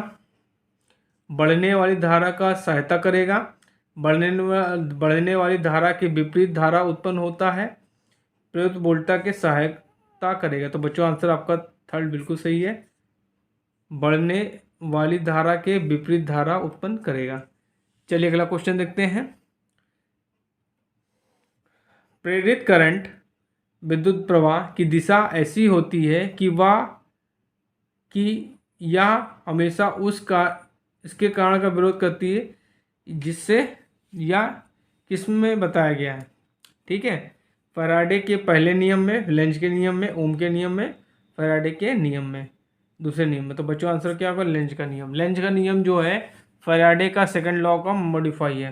बढ़ने वाली धारा का सहायता करेगा, बढ़ने वाली धारा के विपरीत धारा उत्पन्न होता है, प्रेरित वोल्टा के सहायता करेगा। तो बच्चों आंसर आपका थर्ड बिल्कुल सही है, बढ़ने वाली धारा के विपरीत धारा उत्पन्न करेगा। चलिए अगला क्वेश्चन देखते हैं। प्रेरित करंट विद्युत प्रवाह की दिशा ऐसी होती है कि यह हमेशा इसके कारण का विरोध करती है जिससे या किसमें बताया गया है। ठीक है, फैराडे के पहले नियम में, लेंज के नियम में, ओम के नियम में, फैराडे के नियम में, दूसरे नियम में। तो बच्चों आंसर क्या होगा? लेंज का नियम। लेंज का नियम जो है फैराडे का सेकंड लॉ का मॉडिफाई है।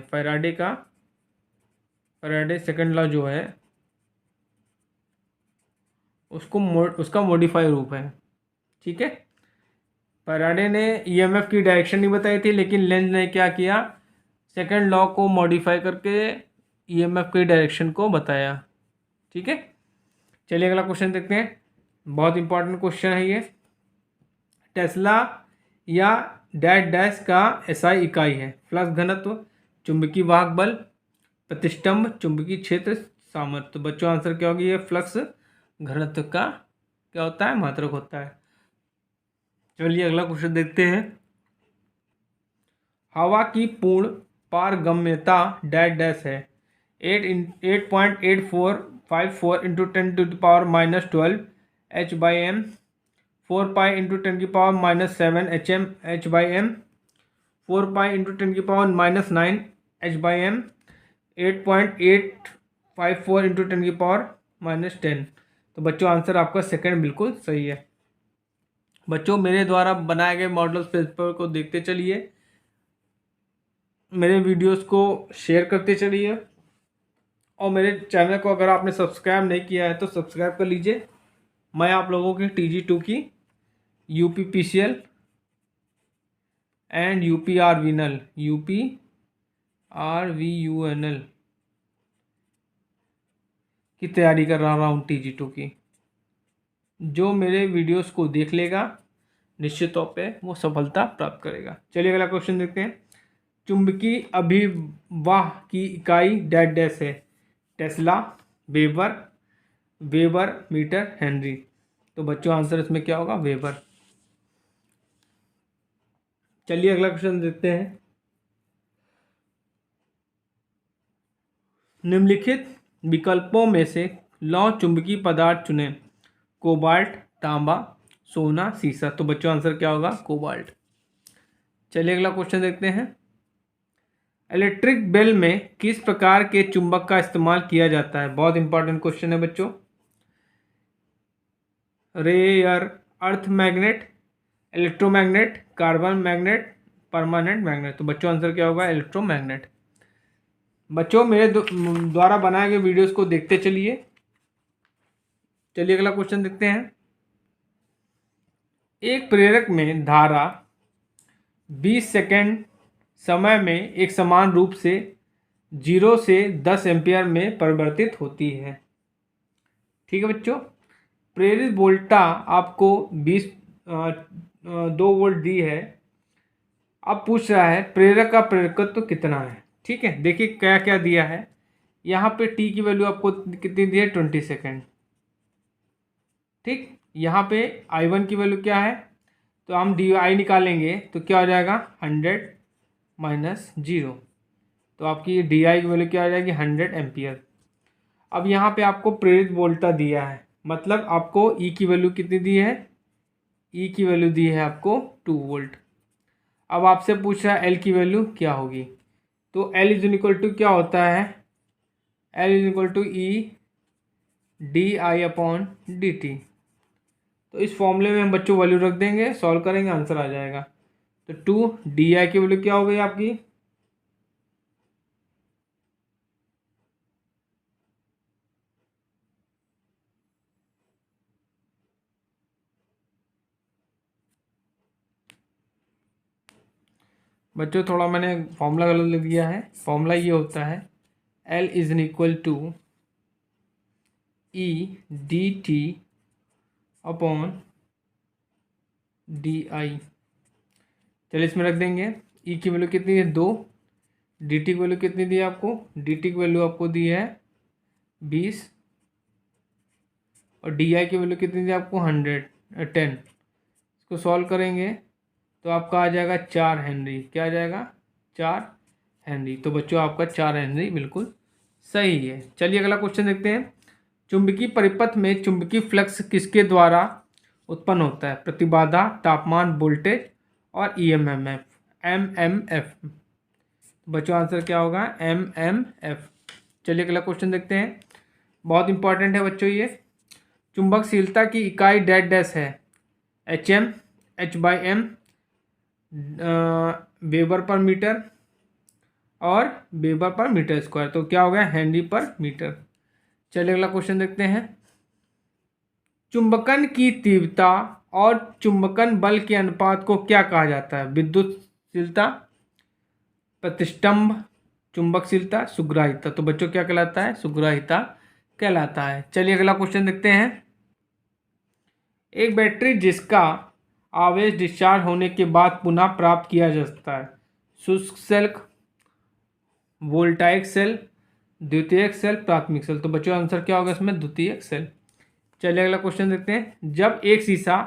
फैराडे सेकंड लॉ जो है उसका मॉडिफाई रूप है। ठीक है, फैराडे ने ईएमएफ की डायरेक्शन नहीं बताई थी, लेकिन लेंज ने क्या किया? सेकंड लॉ को मॉडिफाई करके ईएमएफ की डायरेक्शन को बताया। ठीक है, चलिए अगला क्वेश्चन देखते हैं। बहुत इंपॉर्टेंट क्वेश्चन है ये। टेस्ला या डैश डैश का एसआई इकाई है। फ्लक्स घनत्व, चुंबकीय वाहक बल, प्रतिष्ठंभ, चुंबकीय क्षेत्र, सामर्थ्य। तो बच्चों आंसर क्या होगी? ये फ्लक्स घनत्व का क्या होता है? मात्रक होता है। चलिए अगला क्वेश्चन देखते हैं। हवा की पूर्ण पारगम्यता डैश डैश है। 8.8454 into 10⁻⁻12 H/m, 4 pi into 10⁻⁻7 HM H/m, 4 pi into 10⁻⁻9 H/m, 8.854 into 10⁻⁻10। तो बच्चों आंसर आपका सेकंड बिल्कुल सही है। बच्चों मेरे द्वारा बनाए गए मॉडल पेपर को देखते चलिए, मेरे वीडियोस को शेयर करते चलिए, और मेरे चैनल को अगर आपने सब्सक्राइब नहीं किया है तो सब्सक्राइब कर लीजिए। मैं आप लोगों की TG2 की UPPCL एंड UPRVUNL की तैयारी कर रहा हूँ TG2 की। जो मेरे वीडियोस को देख लेगा निश्चित तौर पे वो सफलता प्राप्त करेगा। चलिए अगला क्वेश्चन देखते हैं। चुंबकीय अभिवाह की इकाई डैश डैश है। Tesla, weber, metre, henry. तो बच्चों आंसर इसमें क्या होगा? वेबर। चलिए अगला क्वेश्चन देखते हैं। निम्नलिखित विकल्पों में से लौह चुंबकीय पदार्थ चुनें। कोबाल्ट, तांबा, सोना, सीसा। तो बच्चों आंसर क्या होगा? कोबाल्ट। चलिए अगला क्वेश्चन देखते हैं। इलेक्ट्रिक बेल में किस प्रकार के चुंबक का इस्तेमाल किया जाता है? बहुत इंपॉर्टेंट क्वेश्चन है बच्चों। Rare earth magnet, electromagnet, carbon magnet, permanent magnet. तो बच्चों आंसर क्या होगा? इलेक्ट्रोमैग्नेट। बच्चों मेरे द्वारा बनाए गए वीडियोस को देखते चलिए। चलिए अगला क्वेश्चन देखते हैं। एक प्रेरक में धारा 20 सेकेंड समय में एक समान रूप से 0 से 10 एम्पियर में परिवर्तित होती है। ठीक है बच्चों, प्रेरित वोल्टा आपको 2 वोल्ट दी है। अब पूछ रहा है प्रेरक का प्रेरकत्व कितना है। ठीक है, देखिए क्या क्या दिया है। यहाँ पे टी की वैल्यू आपको कितनी दी है? 20 सेकेंड। ठीक, यहाँ पे I1 की वैल्यू क्या है? तो हम DI निकालेंगे तो क्या हो जाएगा? 100 माइनस 0। तो आपकी DI की वैल्यू क्या हो जाएगी? 100 एम्पियर। अब यहाँ पे आपको प्रेरित वोल्टा दिया है, मतलब आपको E की वैल्यू कितनी दी है? E की वैल्यू दी है आपको 2 वोल्ट। अब आपसे पूछ रहा है L की वैल्यू क्या होगी? तो L इज इक्वल टू क्या होता है? L is equal to E di/dt। तो इस फॉर्मूले में हम बच्चों वैल्यू रख देंगे, सॉल्व करेंगे, आंसर आ जाएगा। तो 2 di की वैल्यू क्या हो गई आपकी, बच्चों थोड़ा मैंने फॉर्मूला गलत लिख दिया है। फॉर्मूला ये होता है L is equal to E D T upon D I. चलिए इसमें रख देंगे, ई की वैल्यू कितनी है 2, डी टी की वैल्यू कितनी दी है आपको, डी टी की वैल्यू आपको दी है 20, और डी आई की वैल्यू कितनी दी है आपको 10। इसको सॉल्व करेंगे तो आपका आ जाएगा 4 हेनरी। क्या आ जाएगा, 4 हेनरी। तो बच्चों आपका 4 हेनरी बिल्कुल सही है। चलिए अगला क्वेश्चन देखते हैं। चुंबकीय परिपथ में चुंबकीय फ्लक्स किसके द्वारा उत्पन्न होता है, प्रतिबाधा, तापमान, वोल्टेज और ईएमएफ, एमएमएफ। बच्चों आंसर क्या होगा, एमएमएफ। चलिए अगला क्वेश्चन देखते हैं, बहुत इंपॉर्टेंट है बच्चों ये। चुंबकशीलता की इकाई डैश डैश है, एचएम, H/m, वेबर पर मीटर और वेबर पर मीटर स्क्वायर। तो क्या हो गया, हेनरी पर मीटर। चलिए अगला क्वेश्चन देखते हैं। चुंबकन की तीव्रता और चुंबकन बल के अनुपात को क्या कहा जाता है, विद्युतशीलता, प्रतिष्ठंभ, चुंबकशीलता, सुग्राहिता। तो बच्चों क्या कहलाता है, सुग्राहिता कहलाता है। चलिए अगला क्वेश्चन देखते हैं। एक बैटरी जिसका आवेश डिस्चार्ज होने के बाद पुनः प्राप्त किया जा सकता है, शुष्क सेल, वोल्टाइक सेल, द्वितीयक सेल, प्राथमिक सेल। तो बच्चों आंसर क्या होगा इसमें, द्वितीयक सेल। चलिए अगला क्वेश्चन देखते हैं। जब एक शीशा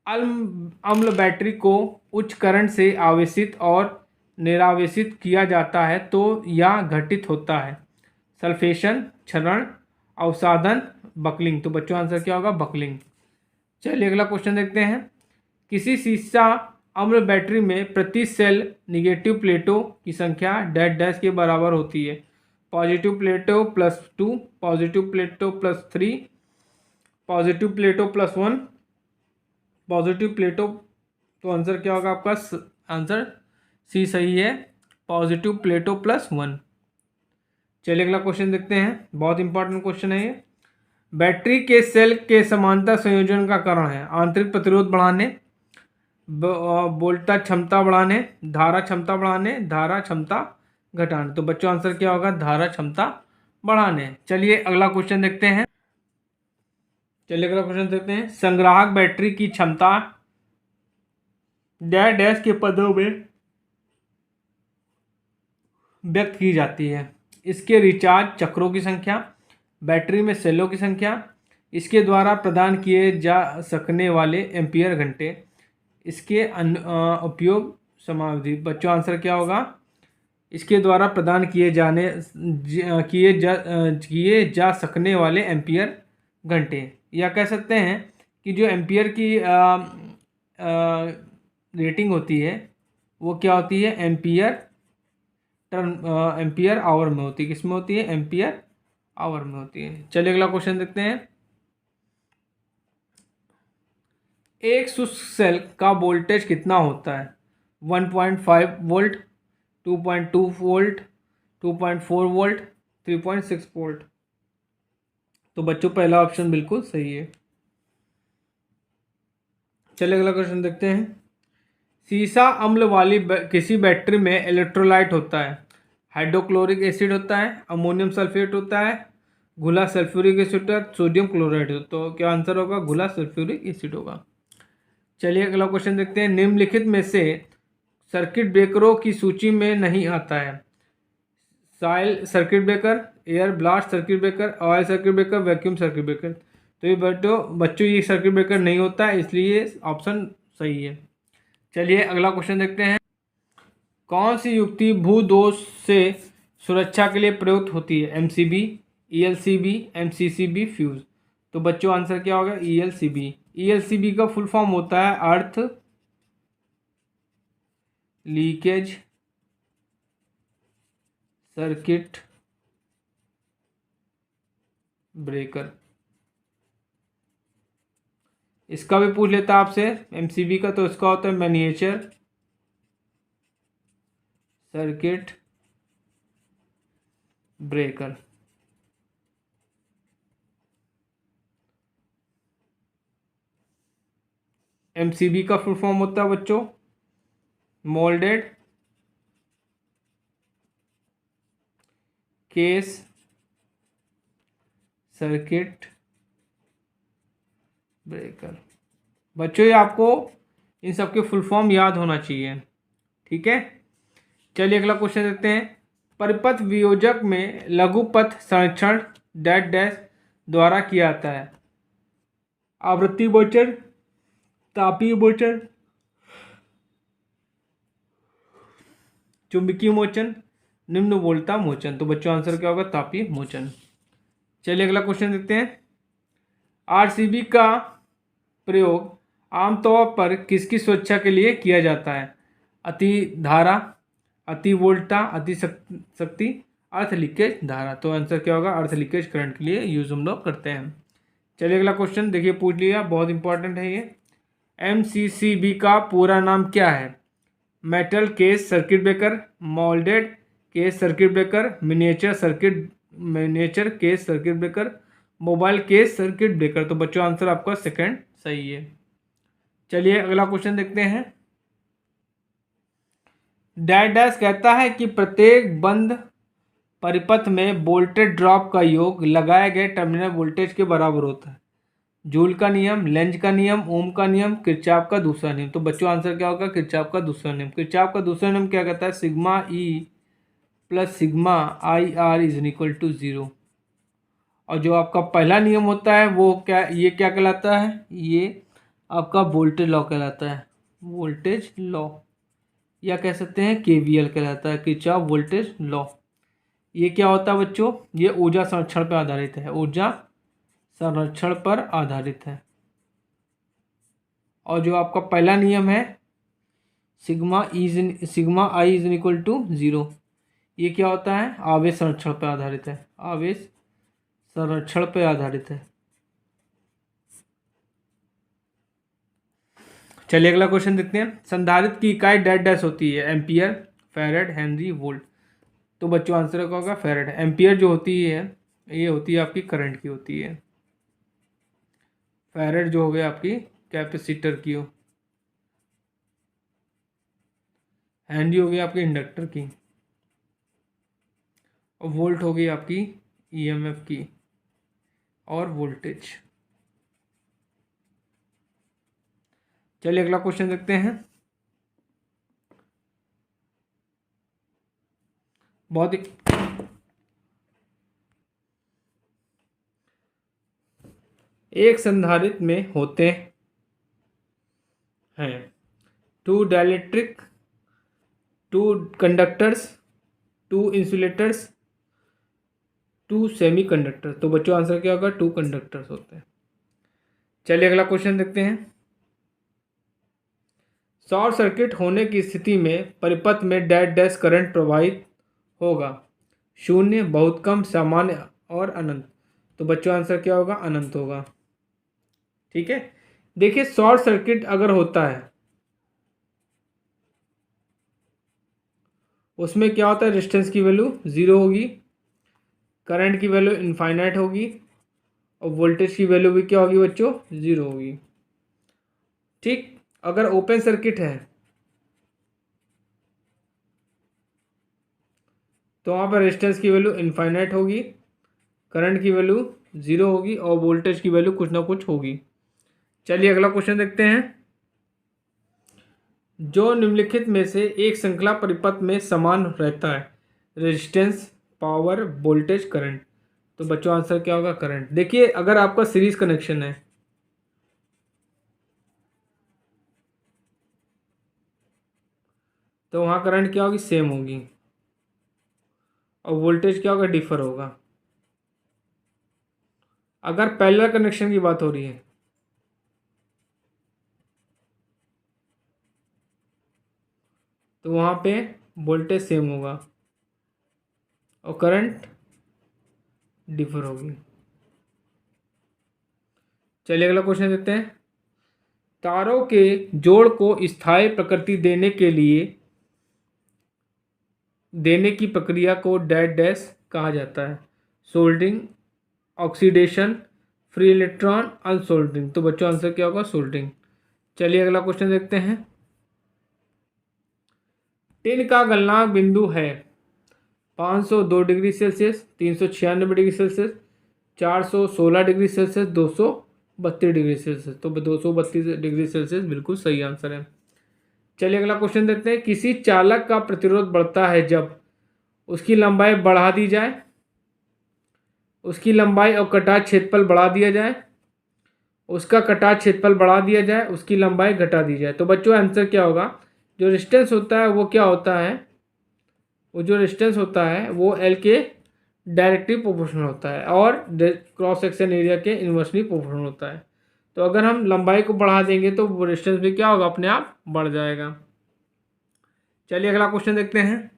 अम्ल बैटरी को उच्च करंट से आवेशित और निरावेशित किया जाता है तो यह घटित होता है, सल्फेशन, क्षरण, अवसादन, बकलिंग। तो बच्चों आंसर क्या होगा, बकलिंग। चलिए अगला क्वेश्चन देखते हैं। किसी शीशा अम्ल बैटरी में प्रति सेल निगेटिव प्लेटों की संख्या डैश डैश के बराबर होती है, पॉजिटिव प्लेटो +2, पॉजिटिव प्लेटो +3, पॉजिटिव प्लेटो +1, पॉजिटिव प्लेटो। तो आंसर क्या होगा आपका, आंसर सी सही है, पॉजिटिव प्लेटो +1। चलिए अगला क्वेश्चन देखते हैं, बहुत इंपॉर्टेंट क्वेश्चन है ये। बैटरी के सेल के समांतर संयोजन का कारण है, आंतरिक प्रतिरोध बढ़ाने, वोल्टेज क्षमता बढ़ाने, धारा क्षमता बढ़ाने, धारा क्षमता घटाने। तो बच्चों आंसर क्या होगा, धारा क्षमता बढ़ाने। चलिए अगला क्वेश्चन देखते हैं। संग्राहक बैटरी की क्षमता डैश डैश के पदों में व्यक्त की जाती है, इसके रिचार्ज चक्रों की संख्या, बैटरी में सेलों की संख्या, इसके द्वारा प्रदान किए जा सकने वाले एम्पियर घंटे, इसके उपयोग समावधि। बच्चों आंसर क्या होगा, इसके द्वारा प्रदान किए जा सकने वाले एम्पियर घंटे, या कह सकते हैं कि जो एम्पियर की रेटिंग होती है वो क्या होती है, एम्पियर आवर में होती है। किस में होती है, एम्पियर आवर में होती है। चलिए अगला क्वेश्चन देखते हैं। एक शुष्क सेल का वोल्टेज कितना होता है, 1.5 वोल्ट, 2.2 वोल्ट, 2.4 वोल्ट, 3.6 वोल्ट। तो बच्चों पहला ऑप्शन बिल्कुल सही है। चलिए अगला क्वेश्चन देखते हैं। सीसा अम्ल वाली किसी बैटरी में इलेक्ट्रोलाइट होता है, हाइड्रोक्लोरिक एसिड होता है, अमोनियम सल्फेट होता है, घुला सल्फ्यूरिक एसिड, सोडियम क्लोराइड। तो क्या आंसर होगा, घुला सल्फ्यूरिक एसिड होगा। चलिए अगला क्वेश्चन देखते हैं। निम्नलिखित में से सर्किट ब्रेकरों की सूची में नहीं आता है, soil circuit breaker, air blast circuit breaker, oil circuit breaker, vacuum circuit breaker. तो ये बच्चों ये सर्किट ब्रेकर नहीं होता है, इसलिए ऑप्शन सही है। चलिए अगला क्वेश्चन देखते हैं। कौन सी युक्ति भूदोष से सुरक्षा के लिए प्रयुक्त होती है, एमसीबी, ईएलसीबी, एमसीसीबी, फ्यूज। तो बच्चों आंसर क्या होगा, ईएलसीबी। ईएलसीबी का फुल फॉर्म होता है अर्थ लीकेज सर्किट ब्रेकर। इसका भी पूछ लेता आपसे एमसीबी का, तो इसका होता है मिनिएचर सर्किट ब्रेकर। एमसीबी का फुल फॉर्म होता है बच्चों मोल्डेड केस सर्किट ब्रेकर। बच्चों ये आपको इन सब के फुल फॉर्म याद होना चाहिए, ठीक है। चलिए अगला क्वेश्चन देखते हैं। परिपथ वियोजक में लघुपथ संरक्षण डैश डैश द्वारा किया जाता है। आवृत्ति मोचन, तापीय मोचन, चुंबकीय मोचन, निम्न वोल्टा मोचन। तो बच्चों आंसर क्या होगा? तापीय मोचन। चलिए अगला क्वेश्चन देखते हैं। आरसीबी का प्रयोग आमतौर पर किसकी सुरक्षा के लिए किया जाता है? अति धारा, अति वोल्टा, अति शक्ति, अर्थ लीकेज धारा। तो आंसर क्या होगा? अर्थ लीकेज करंट के लिए यूज हम लोग करते हैं। चलिए अगला क्वेश्चन देखिए, पूछ लिया, बहुत इंपॉर्टेंट है ये। एमसीसीबी का पूरा नाम क्या है? Metal case circuit breaker, moulded case circuit breaker, miniature case circuit breaker, mobile case circuit breaker. तो बच्चों आंसर आपका सेकंड सही है। चलिए अगला क्वेश्चन देखते हैं। डैश डैश कहता है कि प्रत्येक बंद परिपथ में वोल्टेज ड्रॉप का योग लगाए गए टर्मिनल वोल्टेज के बराबर होता है। जूल का नियम, लेंज का नियम, ओम का नियम, किरचॉफ का दूसरा नियम। तो बच्चों आंसर क्या होगा? किरचॉफ का दूसरा नियम। किरचॉफ का दूसरा नियम क्या कहता है? Sigma E plus sigma I R is equal to 0। और जो आपका पहला नियम होता है वो क्या, ये क्या कहलाता है? ये आपका वोल्टेज लॉ कहलाता है, वोल्टेज लॉ, या कह सकते हैं केवीएल कहलाता है, किरचॉफ वोल्टेज लॉ। ये क्या होता है बच्चों? ये ऊर्जा संरक्षण पर आधारित है, ऊर्जा संरक्षण पर आधारित है। और जो आपका पहला नियम है sigma I is equal to 0, ये क्या होता है? आवेश संरक्षण पर आधारित है, आवेश संरक्षण पर आधारित है। चलिए अगला क्वेश्चन देखते हैं। संधारित्र की इकाई डैश डैश होती है। Ampere, farad, Henry, volt. तो बच्चों आंसर क्या होगा? फैरेड। एम्पियर जो होती है ये होती है आपकी करंट की होती है। फैरेड जो हो गया आपकी कैपेसिटर की हो। हेनरी हो गई आपकी इंडक्टर की। और वोल्ट हो गई आपकी ईएमएफ की। और वोल्टेज। चलिए अगला क्वेश्चन देखते हैं। बहुत ही एक संधारित्र में होते हैं 2 dielectric, 2 conductors, 2 insulators, 2 semi conductor. तो बच्चों आंसर क्या होगा? 2 कंडक्टर्स होते हैं। चलिए अगला क्वेश्चन देखते हैं। शॉर्ट सर्किट होने की स्थिति में परिपथ में डैश डैश करंट प्रवाहित होगा। 0, बहुत कम, सामान्य और अनंत। तो बच्चों आंसर क्या होगा? अनंत होगा, ठीक है। देखिए शॉर्ट सर्किट अगर होता है उसमें क्या होता है? रेजिस्टेंस की वैल्यू 0 होगी, करंट की वैल्यू इनफाइनाइट होगी, और वोल्टेज की वैल्यू भी क्या होगी बच्चों? 0 होगी, ठीक। अगर ओपन सर्किट है तो वहाँ पर रेजिस्टेंस की वैल्यू इनफाइनाइट होगी, करंट की वैल्यू 0 होगी, और वोल्टेज की वैल्यू कुछ ना कुछ होगी। चलिए अगला क्वेश्चन देखते हैं। जो निम्नलिखित में से एक श्रृंखला परिपथ में समान रहता है? Resistance, power, voltage, current. तो बच्चों आंसर क्या होगा? करंट। देखिए अगर आपका सीरीज कनेक्शन है तो वहाँ करंट क्या होगी? सेम होगी, और वोल्टेज क्या होगा? डिफर होगा। अगर पैरेलल कनेक्शन की बात हो रही है तो वहाँ पे वोल्टेज सेम होगा और करंट डिफर होगी। चलिए अगला क्वेश्चन देखते हैं। तारों के जोड़ को स्थायी प्रकृति देने की प्रक्रिया को डैश डैश कहा जाता है। Soldering, oxidation, free electron, unsoldering. तो बच्चों आंसर क्या होगा? सोल्डरिंग। चलिए अगला क्वेश्चन देखते हैं। टिन का गलनांक बिंदु है 502 degree Celsius, 396 degree Celsius, 416 degree Celsius, 232 degree Celsius. तो 232 डिग्री सेल्सियस बिल्कुल सही आंसर है। चलिए अगला क्वेश्चन देखते हैं। किसी चालक का प्रतिरोध बढ़ता है जब उसकी लंबाई बढ़ा दी जाए, उसकी लंबाई और कटाव क्षेत्रफल बढ़ा दिया जाए, उसका कटाव क्षेत्रफल बढ़ा दिया जाए, उसकी लंबाई घटा दी जाए। तो बच्चों आंसर क्या होगा? जो रेजिस्टेंस होता है वो क्या होता है? वो जो रेजिस्टेंस होता है वो एल के डायरेक्टली प्रोपोर्शनल होता है और क्रॉस सेक्शन एरिया के इन्वर्सली प्रोपोर्शनल होता है। तो अगर हम लंबाई को बढ़ा देंगे तो वो रेजिस्टेंस भी क्या होगा? अपने आप बढ़ जाएगा। चलिए अगला क्वेश्चन देखते हैं।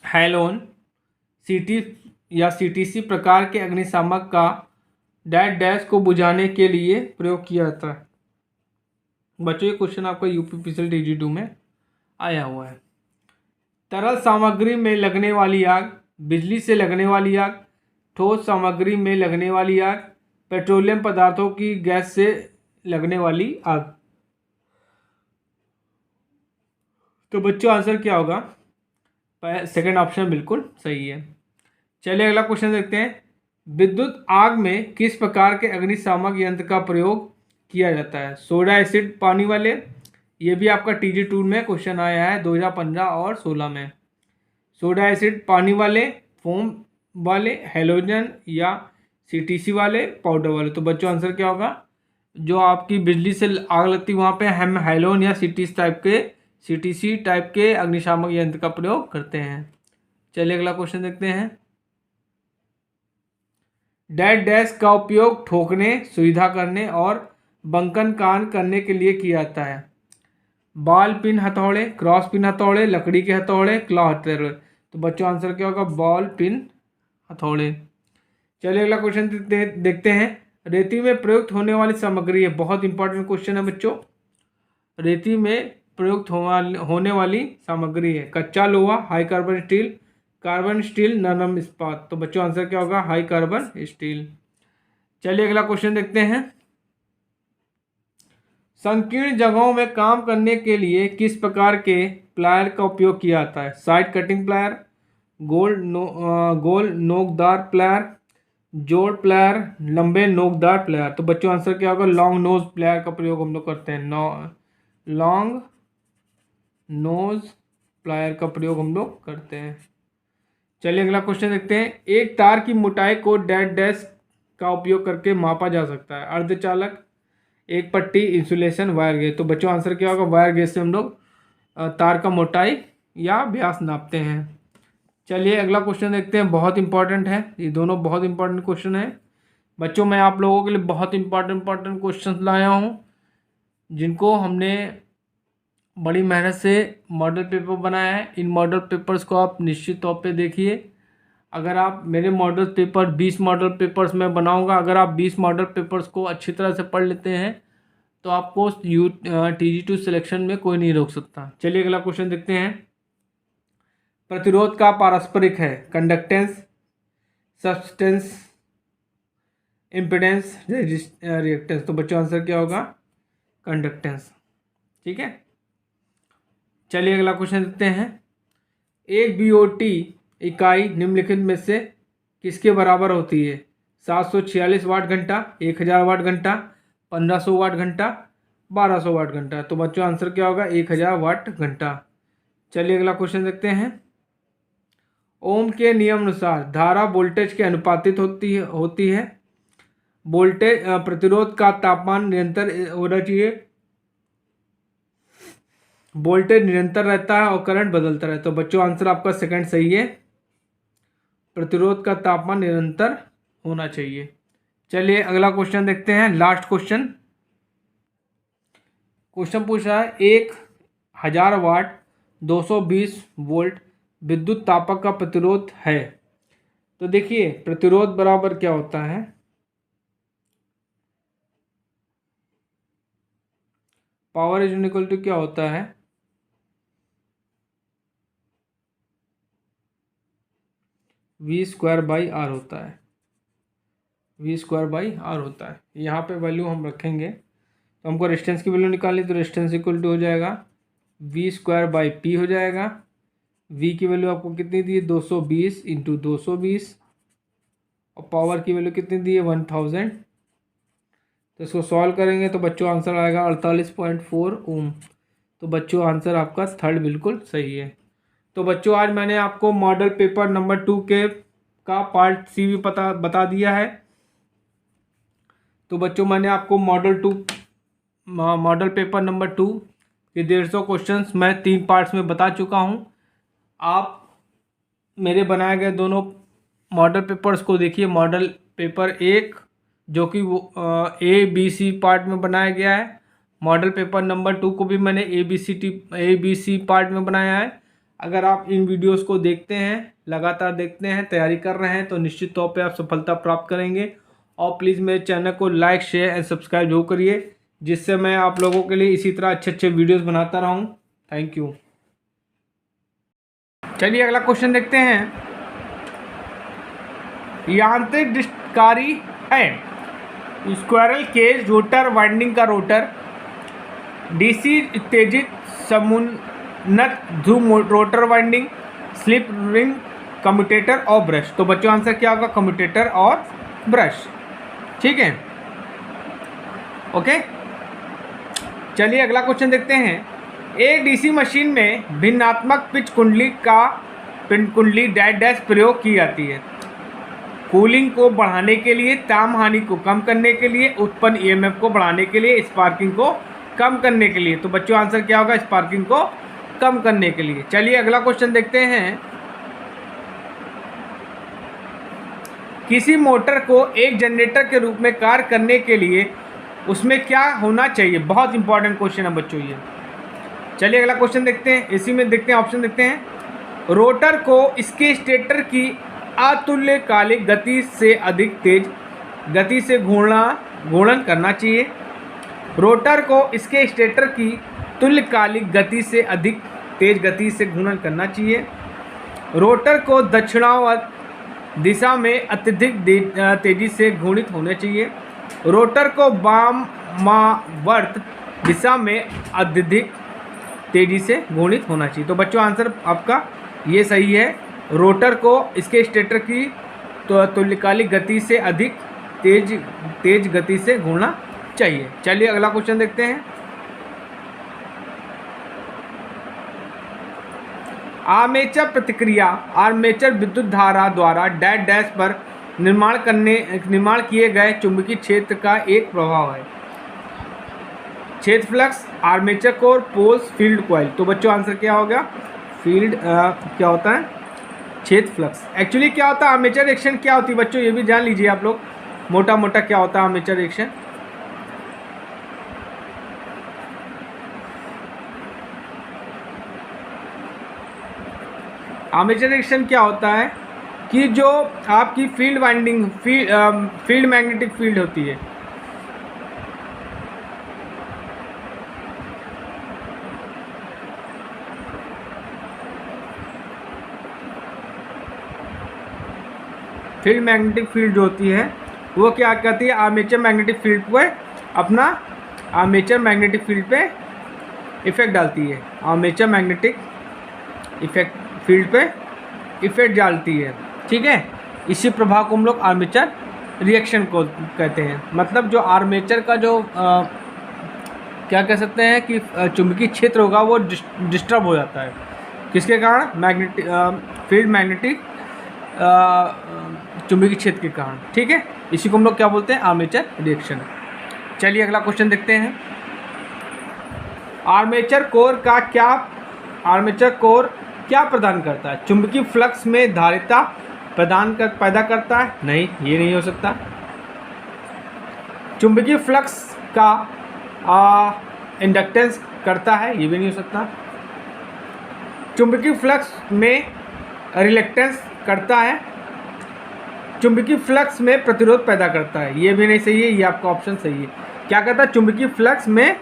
हैलोन, सीटी या सीटीसी प्रकार के अग्निशामक का डैश डैश को बुझाने के लिए प्रयोग किया जाता है। बच्चों ये क्वेश्चन आपका यूपीपीसीएल TG2 में आया हुआ है। तरल सामग्री में लगने वाली आग, बिजली से लगने वाली आग, ठोस सामग्री में लगने वाली आग, पेट्रोलियम पदार्थों की गैस से लगने वाली आग। तो बच्चों आंसर क्या होगा? सेकंड ऑप्शन बिल्कुल सही है। चलिए अगला क्वेश्चन देखते हैं। विद्युत आग में किस प्रकार के अग्निशामक यंत्र का प्रयोग किया जाता है? सोडा एसिड पानी वाले, ये भी आपका TG2 में क्वेश्चन आया है 2015 और 16 में। सोडा एसिड पानी वाले, फोम वाले, हैलोजन या CTC वाले, पाउडर वाले। तो बच्चों आंसर क्या होगा? जो आपकी बिजली से आग लगती है वहाँ पे हम हैलोन या CTC टाइप के अग्निशामक यंत्र का प्रयोग करते हैं। चलिए अगला क्वेश्चन देखते हैं। डैश डैश का उपयोग ठोकने, सुविधा करने और बंकन कान करने के लिए किया जाता है। बॉल पिन हथौड़े, क्रॉस पिन हथौड़े, लकड़ी के हथौड़े, क्लॉ हथौड़े। तो बच्चों आंसर क्या होगा? बॉल पिन हथौड़े। चलिए अगला क्वेश्चन देखते हैं। रेती में प्रयुक्त होने वाली सामग्री है, बहुत इंपॉर्टेंट क्वेश्चन है बच्चों। रेती में प्रयुक्त होने वाली सामग्री है कच्चा लोहा, हाई कार्बन स्टील, नरम इस्पात। तो बच्चों आंसर क्या होगा? High carbon steel. चलिए अगला क्वेश्चन देखते हैं। संकीर्ण जगहों में काम करने के लिए किस प्रकार के प्लायर का उपयोग किया जाता है? साइड कटिंग प्लायर, गोल नोकदार प्लायर, जोड़ प्लायर, लंबे नोकदार प्लायर। तो बच्चों आंसर क्या होगा? लॉन्ग नोज प्लायर का प्रयोग हम लोग करते हैं। लॉन्ग नोज प्लायर का प्रयोग हम लोग करते हैं। चलिए अगला क्वेश्चन देखते हैं। एक तार की मोटाई को डैश डैश का उपयोग करके मापा जा सकता है? अर्धचालक, एक पट्टी, इंसुलेशन, वायर गेज। तो बच्चों आंसर क्या होगा? वायर गेज से हम लोग तार का मोटाई या व्यास नापते हैं। चलिए अगला क्वेश्चन देखते हैं। बहुत इंपॉर्टेंट है, ये दोनों बहुत इंपॉर्टेंट क्वेश्चन है बच्चों। मैं आप लोगों के लिए बहुत इंपॉर्टेंट क्वेश्चन लाया हूँ जिनको हमने बड़ी मेहनत से मॉडल पेपर बनाया है। इन मॉडल पेपर्स को आप निश्चित तौर पे देखिए। अगर आप मेरे मॉडल पेपर 20 मॉडल पेपर्स मैं बनाऊंगा, अगर आप 20 मॉडल पेपर्स को अच्छी तरह से पढ़ लेते हैं तो आपको TG2 सिलेक्शन में कोई नहीं रोक सकता। चलिए अगला क्वेश्चन देखते हैं। प्रतिरोध का पारस्परिक है कंडक्टेंस, सब्सटेंस, इम्पिडेंस, रिएक्टेंस। तो बच्चों आंसर क्या होगा? कंडक्टेंस। ठीक है। चलिए अगला क्वेश्चन देखते हैं। एक BOT इकाई निम्नलिखित में से किसके बराबर होती है? 746 वाट घंटा, 1000 वाट घंटा, 1500 वाट घंटा, 1200 वाट घंटा। तो बच्चों आंसर क्या होगा? 1000 वाट घंटा। चलिए अगला क्वेश्चन देखते हैं। ओम के नियम अनुसार धारा वोल्टेज के अनुपातिक होती है। वोल्टेज प्रतिरोध का तापमान निरंतर होना चाहिए। वोल्टेज निरंतर रहता है और करंट बदलता रहता है। तो बच्चों आंसर आपका सेकंड सही है, प्रतिरोध का तापमान निरंतर होना चाहिए। चलिए अगला क्वेश्चन देखते हैं। लास्ट क्वेश्चन पूछ रहा है 1000 वाट 220 वोल्ट विद्युत तापक का प्रतिरोध है। तो देखिए प्रतिरोध बराबर क्या होता है? पावर इज इक्वल टू क्या होता है, V²/R होता है, V²/R होता है। यहाँ पे वैल्यू हम रखेंगे, तो हमको रेजिस्टेंस की वैल्यू निकालनी, तो रेजिस्टेंस इक्वल टू हो जाएगा V²/P हो जाएगा। V की वैल्यू आपको कितनी दी है, 220 × 220, और पावर की वैल्यू कितनी दी है, 1000। तो इसको सॉल्व करेंगे तो बच्चों आंसर आएगा 48.4 ओम। तो बच्चों आंसर आपका थर्ड बिल्कुल सही है। तो बच्चों आज मैंने आपको मॉडल पेपर नंबर 2 के का पार्ट सी भी बता दिया है। तो बच्चों मैंने आपको मॉडल पेपर नंबर 2 के 150 क्वेश्चंस मैं 3 पार्ट्स में बता चुका हूँ। आप मेरे बनाए गए दोनों मॉडल पेपर्स को देखिए। मॉडल पेपर 1 जो कि वो ABC पार्ट में बनाया गया है। मॉडल पेपर नंबर 2 को भी मैंने ABC पार्ट में बनाया है। अगर आप इन वीडियोस को देखते हैं, लगातार देखते हैं, तैयारी कर रहे हैं, तो निश्चित तौर पे आप सफलता प्राप्त करेंगे। और प्लीज़ मेरे चैनल को लाइक, शेयर एंड सब्सक्राइब जरूर करिए, जिससे मैं आप लोगों के लिए इसी तरह अच्छे अच्छे वीडियोस बनाता रहूं। Thank you. चलिए अगला क्वेश्चन देखते हैं। यांत्रिक डिस्ककारी है स्क्विरल केज रोटर वाइंडिंग का रोटर, डीसी उत्तेजित समुन्नत ध्रुव rotor winding, slip ring, commutator और ब्रश। तो बच्चों आंसर क्या होगा, कम्यूटेटर और ब्रश। ठीक है, ओके। चलिए अगला क्वेश्चन देखते हैं। एक डीसी मशीन में भिन्नात्मक पिच कुंडली डैश डैश प्रयोग की जाती है। कूलिंग को बढ़ाने के लिए, ताप हानि को कम करने के लिए, उत्पन्न ईएमएफ को बढ़ाने के लिए, स्पार्किंग को कम करने के लिए। तो बच्चों आंसर क्या होगा, स्पार्किंग को कम करने के लिए। चलिए अगला क्वेश्चन देखते हैं। किसी मोटर को एक जनरेटर के रूप में कार्य करने के लिए उसमें क्या होना चाहिए। बहुत इंपॉर्टेंट क्वेश्चन है बच्चों ये। चलिए अगला क्वेश्चन देखते हैं। इसी में देखते हैं, ऑप्शन देखते हैं। रोटर को इसके स्टेटर की अतुल्यकालिक गति से अधिक तेज गति से घूर्णन करना चाहिए। रोटर को इसके स्टेटर की तुल्यकालिक गति से अधिक तेज गति से घूर्णन करना चाहिए। रोटर को दक्षिणावर्त दिशा में अत्यधिक तेजी से घूर्णित होना चाहिए। रोटर को वामावर्त दिशा में अत्यधिक तेजी से घूर्णित होना चाहिए। तो बच्चों आंसर आपका ये सही है। रोटर को इसके स्टेटर की तुल्यकालिक गति से अधिक तेज गति से घूमना चाहिए। चलिए अगला क्वेश्चन देखते हैं। आर्मेचर प्रतिक्रिया आर्मेचर विद्युत धारा द्वारा डैश डैश पर निर्माण किए गए चुंबकीय क्षेत्र का एक प्रभाव है। क्षेत्र flux, armature core, poles, field coil. तो बच्चों आंसर क्या होगा, फील्ड क्या होता है, क्षेत्र फ्लक्स। एक्चुअली क्या होता है आर्मेचर रिएक्शन, क्या होती है बच्चों ये भी जान लीजिए आप लोग मोटा मोटा क्या होता है आर्मेचर रिएक्शन। आर्मेचर रिएक्शन क्या होता है कि जो आपकी field winding field magnetic field होती है, फील्ड मैग्नेटिक फील्ड जो होती है वो क्या करती है, आर्मेचर मैग्नेटिक फील्ड पे अपना आर्मेचर मैग्नेटिक फील्ड पे इफेक्ट डालती है। आर्मेचर मैग्नेटिक फील्ड पे इफेक्ट डालती है। ठीक है, इसी प्रभाव को हम लोग आर्मेचर रिएक्शन को कहते हैं। मतलब जो आर्मेचर का जो क्या कह सकते हैं कि चुंबकीय क्षेत्र होगा वो डिस्टर्ब हो जाता है। किसके कारण, फील्ड मैग्नेटिक चुंबकीय क्षेत्र के कारण। ठीक है, इसी को हम लोग क्या बोलते हैं, आर्मेचर रिएक्शन। चलिए अगला क्वेश्चन देखते हैं। आर्मेचर कोर क्या प्रदान करता है, चुंबकीय फ्लक्स में धारिता पैदा करता है। नहीं, ये नहीं हो सकता। चुंबकीय फ्लक्स का इंडक्टेंस करता है, ये भी नहीं हो सकता। चुंबकीय फ्लक्स में रिलक्टेंस करता है। चुंबकीय फ्लक्स में प्रतिरोध पैदा करता है, ये भी नहीं सही है। ये आपका ऑप्शन सही है। क्या कहता है, चुंबकीय फ्लक्स में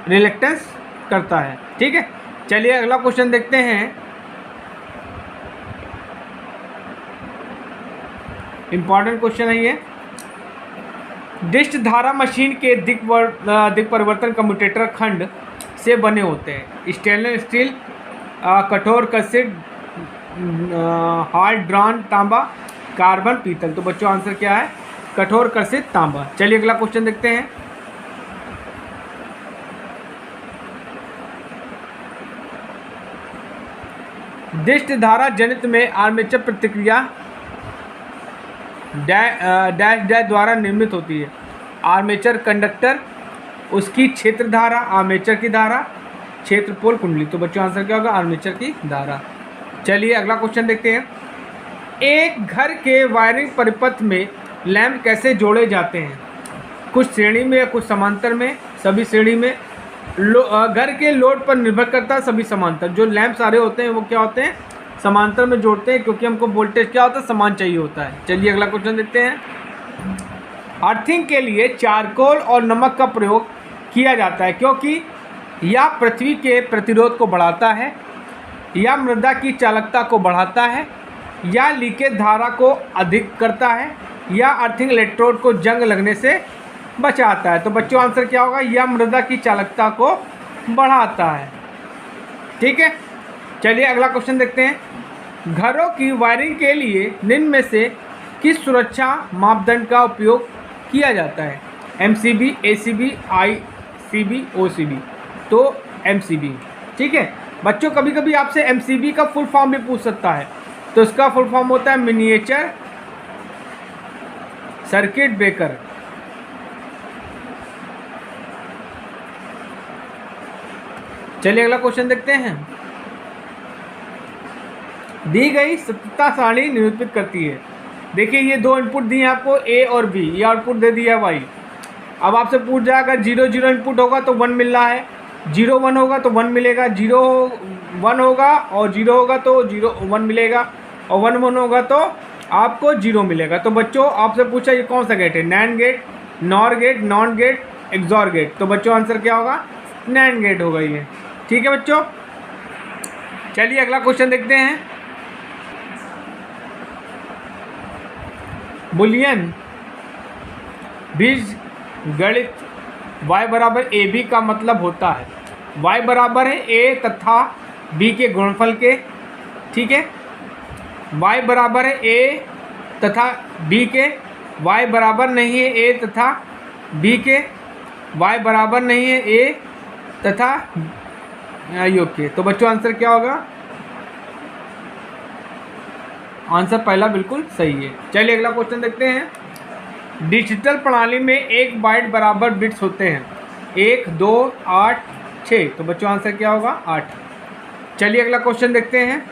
रिलेक्टेंस करता है। ठीक है, चलिए अगला क्वेश्चन देखते हैं। इंपॉर्टेंट क्वेश्चन है ये। डिस्ट धारा मशीन के दिक परिवर्तन कम्यूटेटर खंड से बने होते हैं। स्टेनलेस स्टील, कठोर कसिड, हार्ड ड्रॉन तांबा, कार्बन, पीतल। तो बच्चों आंसर क्या है? कठोर कर्षित तांबा। चलिए अगला क्वेश्चन देखते हैं। डिस्ट धारा जनित में आर्मेचर प्रतिक्रिया डैश डैश द्वारा निर्मित होती है। आर्मेचर कंडक्टर, उसकी क्षेत्र धारा, आर्मेचर की धारा, क्षेत्र पोल कुंडली। तो बच्चों आंसर क्या होगा? आर्मेचर की धारा। चलिए अगला क्वेश्चन देखते हैं। एक घर के वायरिंग परिपथ में लैंप कैसे जोड़े जाते हैं? कुछ श्रेणी में या कुछ समांतर में? सभी श्रेणी में। घर के लोड पर निर्भर करता है, सभी समांतर। जो लैंप सारे होते हैं वो क्या होते हैं? समांतर में जोड़ते हैं, क्योंकि हमको वोल्टेज क्या होता है? समान चाहिए होता है। चलिए अगला क्वेश्चन देखते हैं। अर्थिंग के लिए चारकोल और नमक का प्रयोग किया जाता है क्योंकि यह पृथ्वी के प्रतिरोध को बढ़ाता है, या मृदा की चालकता को बढ़ाता है, या लीकेज धारा को अधिक करता है, या अर्थिंग इलेक्ट्रोड को जंग लगने से बचाता है। तो बच्चों आंसर क्या होगा? यह मृदा की चालकता को बढ़ाता है। ठीक है, चलिए अगला क्वेश्चन देखते हैं। घरों की वायरिंग के लिए निम्न में से किस सुरक्षा मापदंड का उपयोग किया जाता है? MCB, ACB, ICB, OCB। तो MCB। ठीक है बच्चों, कभी कभी आपसे MCB का फुल फॉर्म भी पूछ सकता है। तो इसका फुल फॉर्म होता है मिनिएचर सर्किट ब्रेकर। चलिए अगला क्वेश्चन देखते हैं। दी गई सत्यता सारणी निरूपित करती है। देखिए ये दो इनपुट दिए आपको, A और B। ये आउटपुट दे दिया Y। अब आपसे पूछ जाए अगर 0 0 इनपुट होगा तो 1 मिल रहा है, 0 1 होगा तो 1 मिलेगा, 0 1 होगा और 0 होगा तो 0 1 मिलेगा, और 1 1 होगा तो आपको 0 मिलेगा। तो बच्चों आपसे पूछा ये कौन सा गेट है? NAND gate, NOR gate, non gate, XOR gate. तो बच्चों आंसर क्या होगा? नैंड गेट होगा ये। ठीक है बच्चों, चलिए अगला क्वेश्चन देखते हैं। बुलियन बीज गणित y बराबर AB का मतलब होता है y बराबर है A तथा B के गुणनफल के। ठीक है, y बराबर है A तथा B के, y बराबर नहीं है A तथा B के, y बराबर नहीं है A तथा योग के। तो बच्चों आंसर क्या होगा? आंसर पहला बिल्कुल सही है। चलिए अगला क्वेश्चन देखते हैं। डिजिटल प्रणाली में 1 बाइट बराबर बिट्स होते हैं, 1 2 8 6। तो बच्चों आंसर क्या होगा? 8। चलिए अगला क्वेश्चन देखते हैं।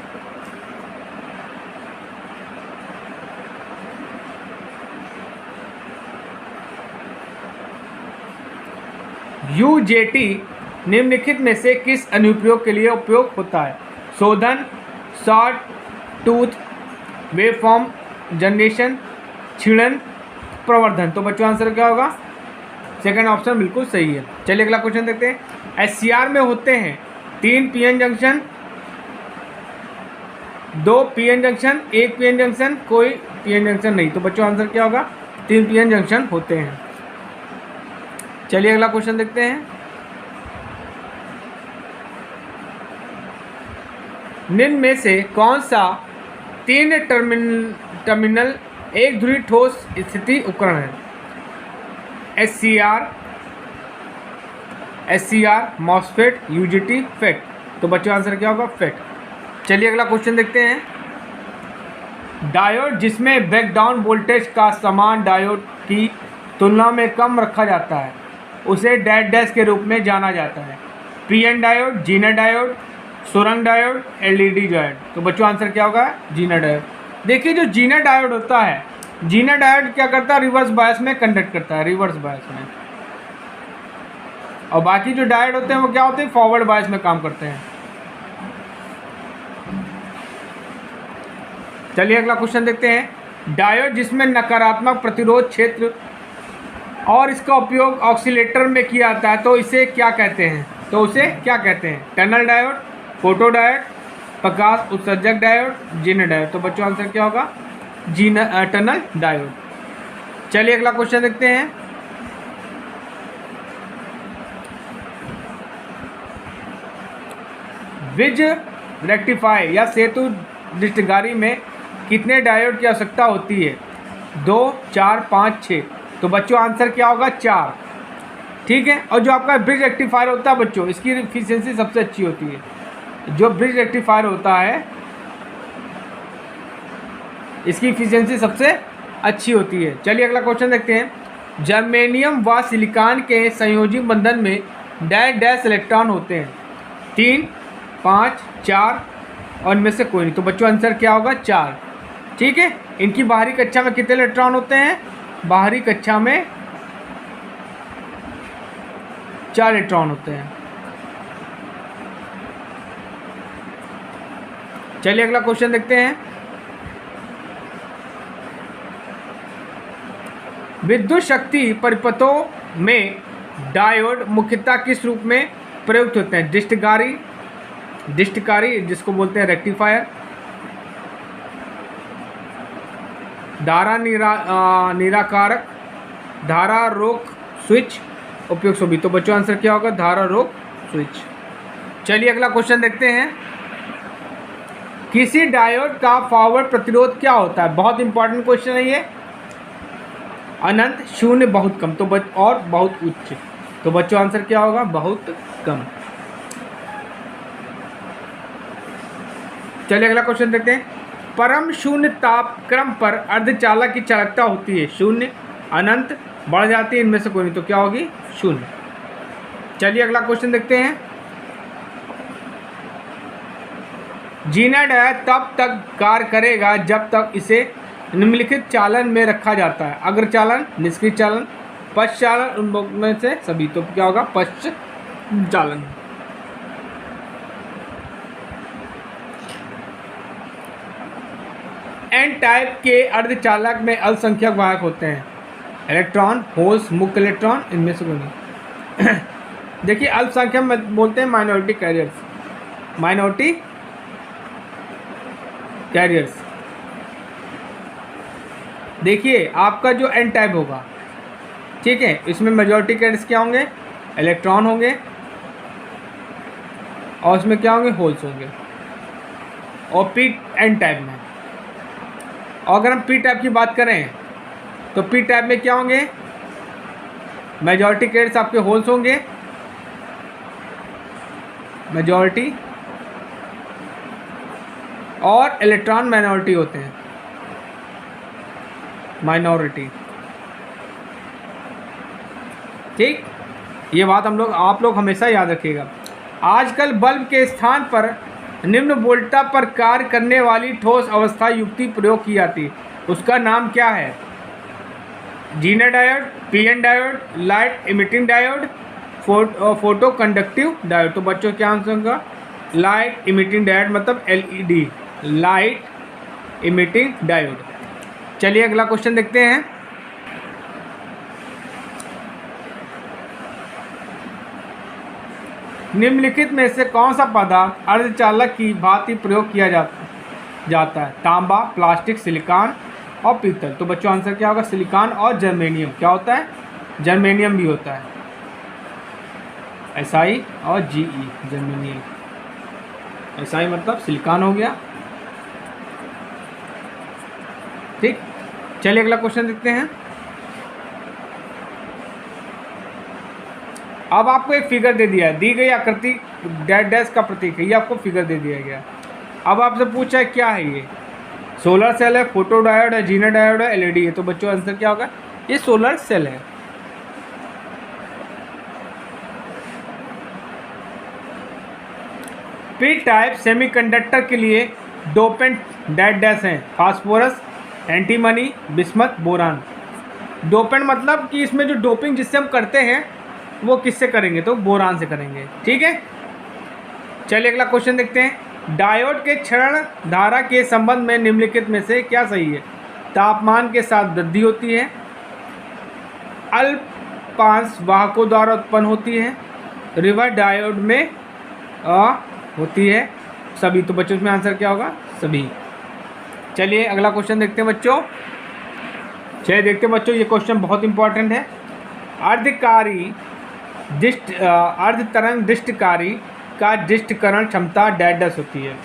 UJT निम्नलिखित में से किस अनुप्रयोग के लिए उपयोग होता है? शोधन, शॉर्ट टूथ, वेवफॉर्म जनरेशन, क्षीणन, प्रवर्धन। तो बच्चों आंसर क्या होगा? सेकंड ऑप्शन बिल्कुल सही है। चलिए अगला क्वेश्चन देखते हैं। SCR में होते हैं 3 PN junction, 2 PN junction, 1 PN junction, कोई PN जंक्शन नहीं। तो बच्चों आंसर क्या होगा? 3 PN जंक्शन होते हैं। चलिए अगला क्वेश्चन देखते हैं। निम्न में से कौन सा 3 टर्मिनल एक ध्रुवीय ठोस स्थिति उपकरण है? SCR, MOSFET, UJT, FET. तो बच्चों आंसर क्या होगा? फेट। चलिए अगला क्वेश्चन देखते हैं। डायोड जिसमें ब्रेकडाउन वोल्टेज का समान डायोड की तुलना में कम रखा जाता है उसे डैश डैश के रूप में जाना जाता है। PN डायोड, जीनर डायोड, सुरंग डायोड, LED डायोड। तो बच्चों आंसर क्या होगा? Zener diode. देखिए जो जीनर डायोड होता है, जीनर डायोड क्या करता है? रिवर्स बायस में कंडक्ट करता है, रिवर्स बायस में। और बाकी जो डायोड होते हैं वो क्या होते हैं? फॉरवर्ड बायस में काम करते हैं। चलिए अगला क्वेश्चन देखते हैं। डायोड जिसमें नकारात्मक प्रतिरोध क्षेत्र और इसका उपयोग ऑक्सीलेटर में किया जाता है, तो इसे क्या कहते हैं? तो उसे क्या कहते हैं? टनल डायोड, फोटो डायोड, प्रकाश उत्सर्जक डायोड, जीना डायोड। तो बच्चों आंसर क्या होगा? Tunnel diode. चलिए अगला क्वेश्चन देखते हैं। ब्रिज रेक्टिफायर या सेतु डिस्टगारी में कितने डायोड की आवश्यकता होती है? 2, 4, 5, 6। तो बच्चों आंसर क्या होगा? 4। ठीक है। और जो आपका ब्रिज रेक्टिफायर होता है बच्चों, इसकी एफिशिएंसी सबसे अच्छी होती है। जो ब्रिज रेक्टिफायर होता है इसकी एफिशिएंसी सबसे अच्छी होती है। चलिए अगला क्वेश्चन देखते हैं। जर्मेनियम व सिलिकॉन के संयोजी बंधन में डैश डैश इलेक्ट्रॉन होते हैं? 3, 5, 4 और इनमें से कोई नहीं। तो बच्चों आंसर क्या होगा? 4। ठीक है। इनकी बाहरी कक्षा में कितने इलेक्ट्रॉन होते हैं? बाहरी कक्षा में 4 इलेक्ट्रॉन होते हैं। चलिए अगला क्वेश्चन देखते हैं। विद्युत शक्ति परिपथों में डायोड मुख्यतः किस रूप में प्रयुक्त होते हैं? डिस्टकारी जिसको बोलते हैं रेक्टिफायर, धारा निराकारक, धारा रोक स्विच, उपयोग सभी। तो बच्चों आंसर क्या होगा? धारा रोक स्विच। चलिए अगला क्वेश्चन देखते हैं। किसी डायोड का फॉरवर्ड प्रतिरोध क्या होता है? बहुत इंपॉर्टेंट क्वेश्चन है ये। अनंत, शून्य, बहुत कम तो और बहुत उच्च। तो बच्चों आंसर क्या होगा? बहुत कम। चलिए अगला क्वेश्चन देखते हैं। परम शून्य तापक्रम पर अर्धचालक की चालकता होती है? 0, अनंत, बढ़ जाती है, इनमें से कोई नहीं। तो क्या होगी? 0। चलिए अगला क्वेश्चन देखते हैं। जीना डायोड तब तक कार्य करेगा जब तक इसे निम्नलिखित चालन में रखा जाता है? अग्र चालन, निष्क्रिय चालन, पश्च चालन, उनमें से सभी। तो क्या होगा? पश्च चालन। एन टाइप के अर्धचालक में अल्पसंख्यक वाहक होते हैं? इलेक्ट्रॉन, होल्स, मुक्त इलेक्ट्रॉन, इनमें से कोई नहीं। देखिए अल्पसंख्यक में बोलते हैं माइनॉरिटी कैरियर्स। Minority carriers. देखिए आपका जो एन टाइप होगा, ठीक है, इसमें मेजॉरिटी कैरियर्स क्या होंगे? इलेक्ट्रॉन होंगे और इसमें क्या होंगे? होल्स होंगे। और पी एन टाइप में, और अगर हम पी टाइप की बात करें तो पी टाइप में क्या होंगे? मेजॉरिटी कैरियर्स आपके होल्स होंगे, मेजॉरिटी, और इलेक्ट्रॉन माइनॉरिटी होते हैं, माइनॉरिटी। ठीक, ये बात आप लोग हमेशा याद रखिएगा। आजकल बल्ब के स्थान पर निम्न वोल्टा पर कार्य करने वाली ठोस अवस्था युक्ति प्रयोग की जाती है, उसका नाम क्या है? Zener diode, PN diode, light emitting diode, photo conductive diode. तो बच्चों क्या आंसर होगा? लाइट इमिटिंग डायोड, मतलब एलईडी, लाइट इमिटिंग डायोड। चलिए अगला क्वेश्चन देखते हैं। निम्नलिखित में से कौन सा पदार्थ अर्धचालक की भांति प्रयोग किया जाता है? तांबा, प्लास्टिक, सिलिकॉन और पीतल। तो बच्चों आंसर क्या होगा? सिलिकॉन और जर्मेनियम। क्या होता है? जर्मेनियम भी होता है। SI और GE, जर्मेनियम। SI मतलब सिलिकॉन हो गया। ठीक, चलिए अगला क्वेश्चन देखते हैं। अब आपको एक फिगर दे दिया है, दी गई आकृति डैश डैश का प्रतीक है, ये आपको फिगर दे दिया गया। अब आपसे पूछा है क्या है ये? सोलर सेल है, फोटो डायोड है, जीना डायोड है, LED है। तो बच्चों आंसर क्या होगा? ये सोलर सेल है। पी टाइप सेमीकंडक्टर के लिए डोपेंट डैश डैश हैं? Phosphorus, antimony, bismuth, boron. Dopant मतलब कि इसमें जो डोपिंग जिससे हम करते हैं वो किससे करेंगे? तो बोरान से करेंगे। ठीक है, चलिए अगला क्वेश्चन देखते हैं। डायोड के क्षरण धारा के संबंध में निम्नलिखित में से क्या सही है? तापमान के साथ वृद्धि होती है, अल्प पास वाहकों द्वारा उत्पन्न होती है, रिवर डायोड में होती है, सभी। तो बच्चों इसमें आंसर क्या होगा? सभी। चलिए अगला क्वेश्चन देखते हैं बच्चों। चलिए देखते हैं बच्चों, ये क्वेश्चन बहुत इंपॉर्टेंट है। अर्धकारी अर्ध तरंग दृष्टिकारी का दृष्टिकरण क्षमता डैश होती है।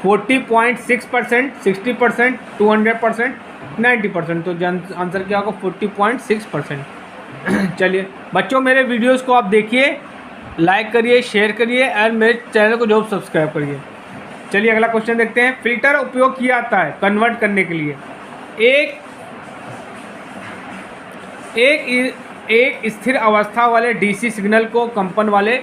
40.6%, 60%, 200%, 90%। तो आंसर क्या होगा? 40.6%। चलिए बच्चों, मेरे वीडियोस को आप देखिए, लाइक करिए, शेयर करिए और मेरे चैनल को जरूर सब्सक्राइब करिए। चलिए अगला क्वेश्चन देखते हैं। फिल्टर उपयोग किया जाता है कन्वर्ट करने के लिए एक स्थिर अवस्था वाले डीसी सिग्नल को कंपन वाले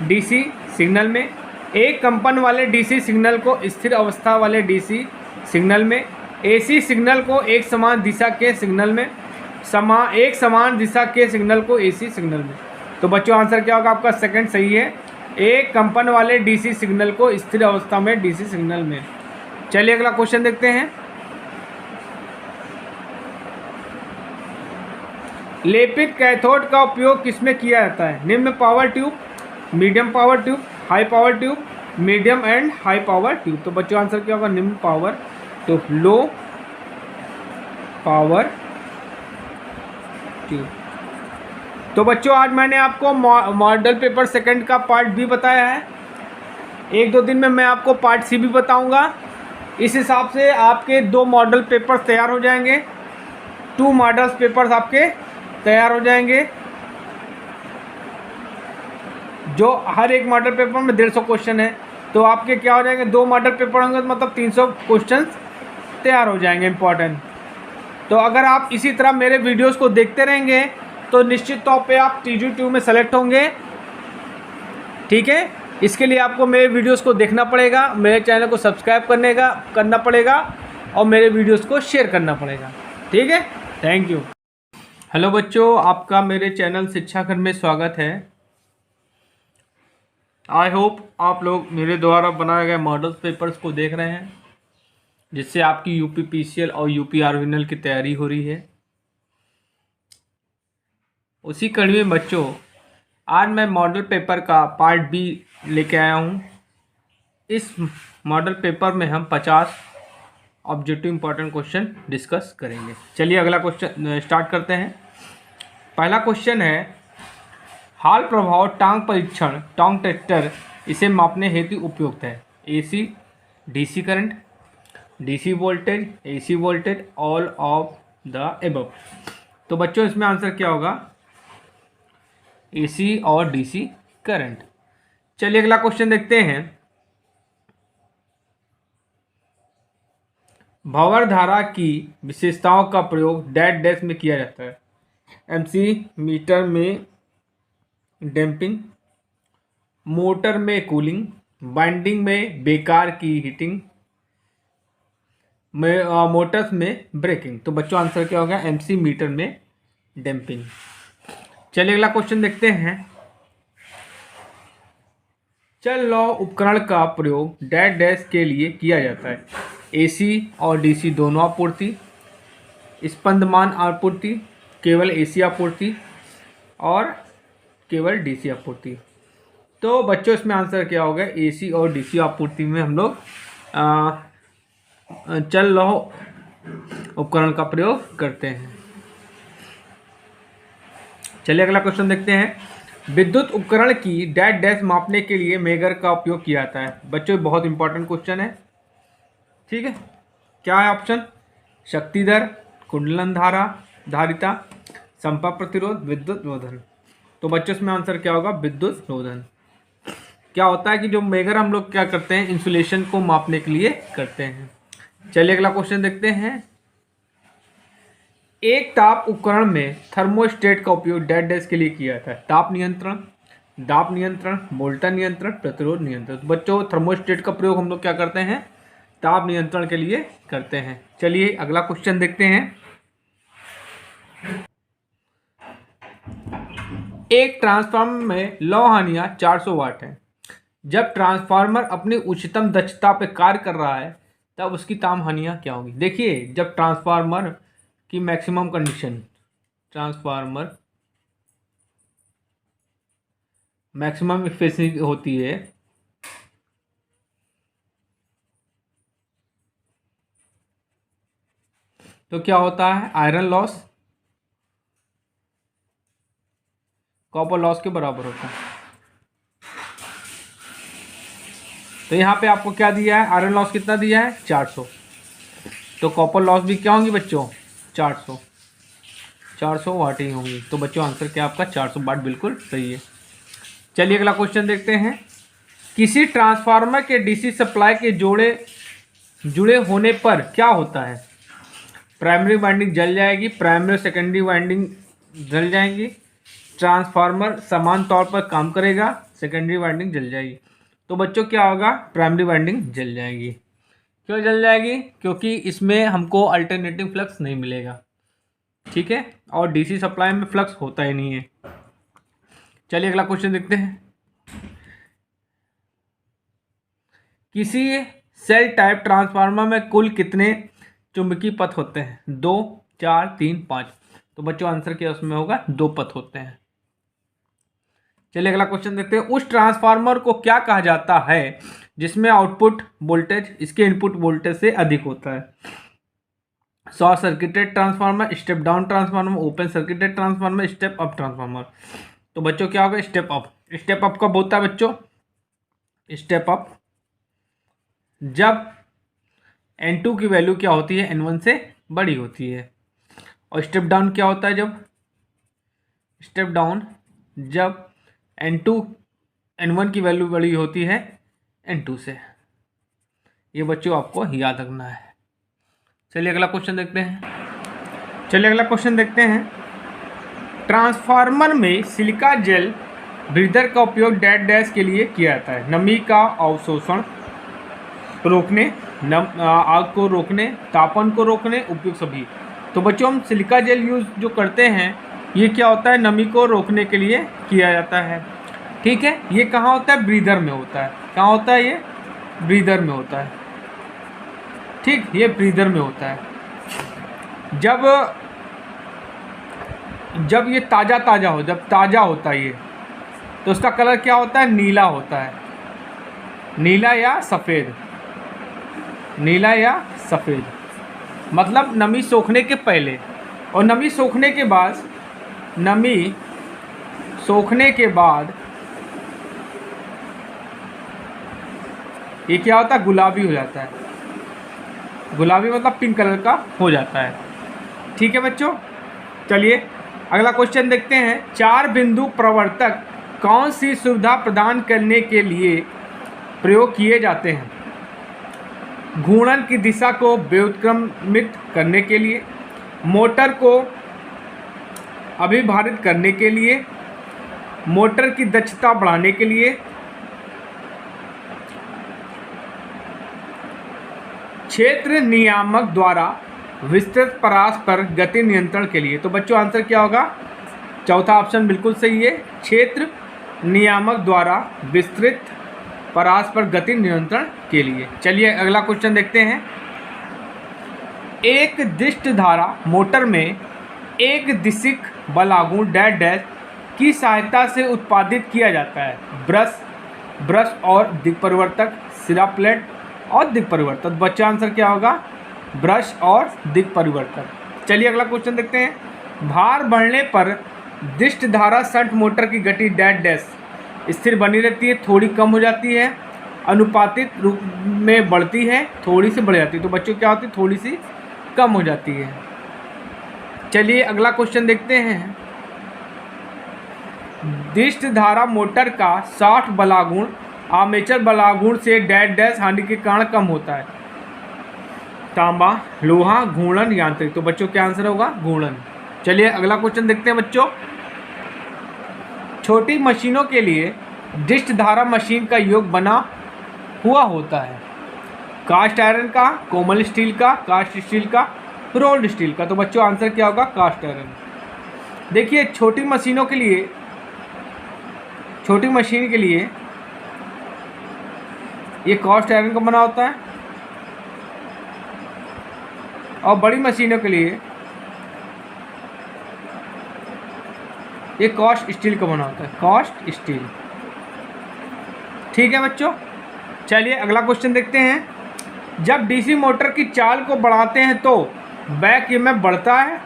डीसी सिग्नल में, एक कंपन वाले डीसी सिग्नल को स्थिर अवस्था वाले डीसी सिग्नल में, एसी सिग्नल को एक समान दिशा के सिग्नल में, एक समान दिशा के सिग्नल को एसी सिग्नल में। तो बच्चों आंसर क्या होगा आपका? सेकंड सही है, एक कंपन वाले डीसी सिग्नल को स्थिर अवस्था में डीसी सिग्नल में। चलिए अगला क्वेश्चन देखते हैं। लेपित कैथोड का उपयोग किसमें किया जाता है? निम्न power tube, medium power tube, high power tube, medium and high power tube. तो बच्चों आंसर क्या होगा? निम्न power tube, low power tube. तो बच्चों आज मैंने आपको मॉडल पेपर सेकंड का पार्ट बी बताया है। 1-2 दिन में मैं आपको पार्ट सी भी बताऊंगा। इस हिसाब से आपके 2 मॉडल पेपर तैयार हो जाएंगे, 2 मॉडल्स पेपर्स आपके तैयार हो जाएंगे, जो हर एक मॉडल पेपर में 150 क्वेश्चन है। तो आपके क्या हो जाएंगे? 2 मॉडल पेपर होंगे तो मतलब 300 क्वेश्चन तैयार हो जाएंगे इंपॉर्टेंट। तो अगर आप इसी तरह मेरे वीडियोस को देखते रहेंगे तो निश्चित तौर पे आप TG2 में सेलेक्ट होंगे। ठीक है, इसके लिए आपको मेरे वीडियोस को देखना पड़ेगा, मेरे चैनल को सब्सक्राइब करना पड़ेगा और मेरे वीडियोस को शेयर करना पड़ेगा। ठीक है, थैंक यू। हेलो बच्चों, आपका मेरे चैनल शिक्षा घर में स्वागत है। आई होप आप लोग मेरे द्वारा बनाए गए मॉडल पेपर्स को देख रहे हैं, जिससे आपकी UPPCL और UPRVNL की तैयारी हो रही है। उसी कड़ी में बच्चों आज मैं मॉडल पेपर का पार्ट बी लेके आया हूँ। इस मॉडल पेपर में हम 50 ऑब्जेक्टिव इंपॉर्टेंट क्वेश्चन डिस्कस करेंगे। चलिए अगला क्वेश्चन स्टार्ट करते हैं। पहला क्वेश्चन है, हाल प्रभाव टांग परीक्षण टांग टेस्टर इसे मापने हेतु उपयुक्त है? AC DC current, DC voltage, AC voltage, all of the above. तो बच्चों इसमें आंसर क्या होगा? AC और DC करंट। चलिए अगला क्वेश्चन देखते हैं। भंवर धारा की विशेषताओं का प्रयोग डैश में किया जाता है? MC मीटर में डैम्पिंग, मोटर में कूलिंग, बाइंडिंग में बेकार की हीटिंग, मोटर्स में ब्रेकिंग। तो बच्चों आंसर क्या होगा? MC मीटर में डैम्पिंग। चलिए अगला क्वेश्चन देखते हैं। चल लौ उपकरण का प्रयोग डैश के लिए किया जाता है? AC और DC दोनों आपूर्ति, स्पंदमान आपूर्ति, केवल AC आपूर्ति और केवल DC आपूर्ति। तो बच्चों इसमें आंसर क्या होगा? AC और DC आपूर्ति में हम लोग चल लौ उपकरण का प्रयोग करते हैं। चलिए अगला क्वेश्चन देखते हैं। विद्युत उपकरण की डैश मापने के लिए मेगर का उपयोग किया जाता है? बच्चों बहुत इंपॉर्टेंट क्वेश्चन है। ठीक है, क्या है ऑप्शन? शक्ति दर, कुंडलन धारा, धारिता, संपर्क प्रतिरोध, विद्युत रोधन। तो बच्चों इसमें आंसर क्या होगा? विद्युत रोधन। क्या होता है कि जो मेगर हम लोग क्या करते हैं? इंसुलेशन को मापने के लिए करते हैं। चलिए अगला क्वेश्चन देखते हैं। एक ताप उपकरण में थर्मोस्टेट का उपयोग डैश के लिए किया जाता है? ताप नियंत्रण, दाब नियंत्रण, वोल्टेज नियंत्रण, प्रतिरोध नियंत्रण। तो बच्चों थर्मोस्टेट का प्रयोग हम लोग क्या करते हैं? ताप नियंत्रण के लिए करते हैं। चलिए अगला क्वेश्चन देखते हैं। एक ट्रांसफार्मर में लौ हानियां 400 वाट है। जब ट्रांसफार्मर अपनी उच्चतम दक्षता पर कार्य कर रहा है तब उसकी ताप हानियां क्या होंगी? देखिए, जब ट्रांसफार्मर की maximum condition transformer maximum efficiency होती है तो क्या होता है, आयरन लॉस कॉपर लॉस के बराबर होता है। तो यहाँ पे आपको क्या दिया है, आयरन लॉस कितना दिया है 400, तो कॉपर लॉस भी क्या होंगी बच्चों 400 वाट ही होंगी। तो बच्चों आंसर क्या आपका 400 वाट बिल्कुल सही है। चलिए अगला क्वेश्चन देखते हैं। किसी ट्रांसफार्मर के डीसी सप्लाई के जुड़े होने पर क्या होता है, प्राइमरी वाइंडिंग जल जाएगी, प्राइमरी और सेकेंडरी वाइंडिंग जल जाएंगी, ट्रांसफार्मर समान तौर पर काम करेगा, सेकेंडरी वाइंडिंग जल जाएगी। तो बच्चों क्या होगा, प्राइमरी वाइंडिंग जल जाएगी। क्यों जल जाएगी, क्योंकि इसमें हमको अल्टरनेटिव फ्लक्स नहीं मिलेगा, ठीक है, और डीसी सप्लाई में फ्लक्स होता ही नहीं है। चलिए अगला क्वेश्चन देखते हैं। किसी सेल टाइप ट्रांसफार्मर में कुल कितने चुंबकीय पथ होते हैं, 2, 4, 3, 5। तो बच्चों आंसर क्या उसमें होगा, 2 पथ होते हैं। चलिए अगला क्वेश्चन देखते हैं। उस ट्रांसफार्मर को क्या कहा जाता है जिसमें आउटपुट वोल्टेज इसके इनपुट वोल्टेज से अधिक होता है, short circuited transformer, step down transformer, open circuited transformer, step up transformer. तो बच्चों क्या होगा, स्टेप अप। स्टेप अप कब होता है बच्चों, स्टेप अप जब N2 की वैल्यू क्या होती है, N1 से बड़ी होती है। और स्टेप डाउन क्या होता है, स्टेप डाउन जब N1 की वैल्यू बड़ी होती है N2 से। ये बच्चों आपको याद रखना है। चलिए अगला क्वेश्चन देखते हैं। ट्रांसफार्मर में सिलिका जेल ब्रीदर का उपयोग डैश के लिए किया जाता है, नमी का अवशोषण रोकने, आग को रोकने, तापमान को रोकने, उपयोग सभी। तो बच्चों हम सिलिका जेल यूज जो करते हैं ये क्या होता है, नमी को रोकने के लिए किया जाता है, ठीक है। ये कहाँ होता है, ब्रीदर में होता है। कहाँ होता है ये, ब्रीदर में होता है, ठीक, ये ब्रीदर में होता है। जब ये जब ताज़ा होता है ये, तो उसका कलर क्या होता है, नीला होता है, नीला या सफ़ेद, मतलब नमी सोखने के पहले। और नमी सोखने के बाद ये क्या होता है, गुलाबी हो जाता है, गुलाबी मतलब पिंक कलर का हो जाता है, ठीक है बच्चों। चलिए अगला क्वेश्चन देखते हैं। 4 बिंदु प्रवर्तक कौन सी सुविधा प्रदान करने के लिए प्रयोग किए जाते हैं, घूर्णन की दिशा को व्युत्क्रमित करने के लिए, मोटर को अभिभारित करने के लिए, मोटर की दक्षता बढ़ाने के लिए, क्षेत्र नियामक द्वारा विस्तृत परास पर गति नियंत्रण के लिए। तो बच्चों आंसर क्या होगा, चौथा ऑप्शन बिल्कुल सही है, क्षेत्र नियामक द्वारा विस्तृत परास पर गति नियंत्रण के लिए। चलिए अगला क्वेश्चन देखते हैं। एक दिष्ट धारा मोटर में एक दिशिक बलागुण डैश की सहायता से उत्पादित किया जाता है, ब्रश और दिक्परिवर्तक, सिरा प्लेट और दिक्परिवर्तक। बच्चा आंसर क्या होगा, ब्रश और दिक्परिवर्तक। चलिए अगला क्वेश्चन देखते हैं। भार बढ़ने पर दिष्ट धारा शंट मोटर की गति डैश स्थिर बनी रहती है, थोड़ी कम हो जाती है, अनुपातिक रूप में बढ़ती है, थोड़ी सी बढ़ जाती है। तो बच्चों क्या होती है, थोड़ी सी कम हो जाती है। चलिए अगला क्वेश्चन देखते हैं। दिष्ट धारा मोटर का 60 बलागुण आर्मेचर बलागुण से डैश हानि के कारण कम होता है, तांबा, लोहा, घूर्णन, यांत्रिक। तो बच्चों क्या आंसर होगा, घूर्णन। चलिए अगला क्वेश्चन देखते हैं बच्चों। छोटी मशीनों के लिए डिस्ट धारा मशीन का योग बना हुआ होता है, कास्ट आयरन का, कोमल स्टील का, कास्ट स्टील का, रोल्ड स्टील का। तो बच्चों आंसर क्या होगा, कास्ट आयरन। देखिए छोटी मशीन के लिए ये कास्ट आयरन का बना होता है, और बड़ी मशीनों के लिए ये कास्ट स्टील का बना होता है, कास्ट स्टील। ठीक है बच्चों, चलिए अगला क्वेश्चन देखते हैं। जब डीसी मोटर की चाल को बढ़ाते हैं तो बैक ईएमएफ बढ़ता है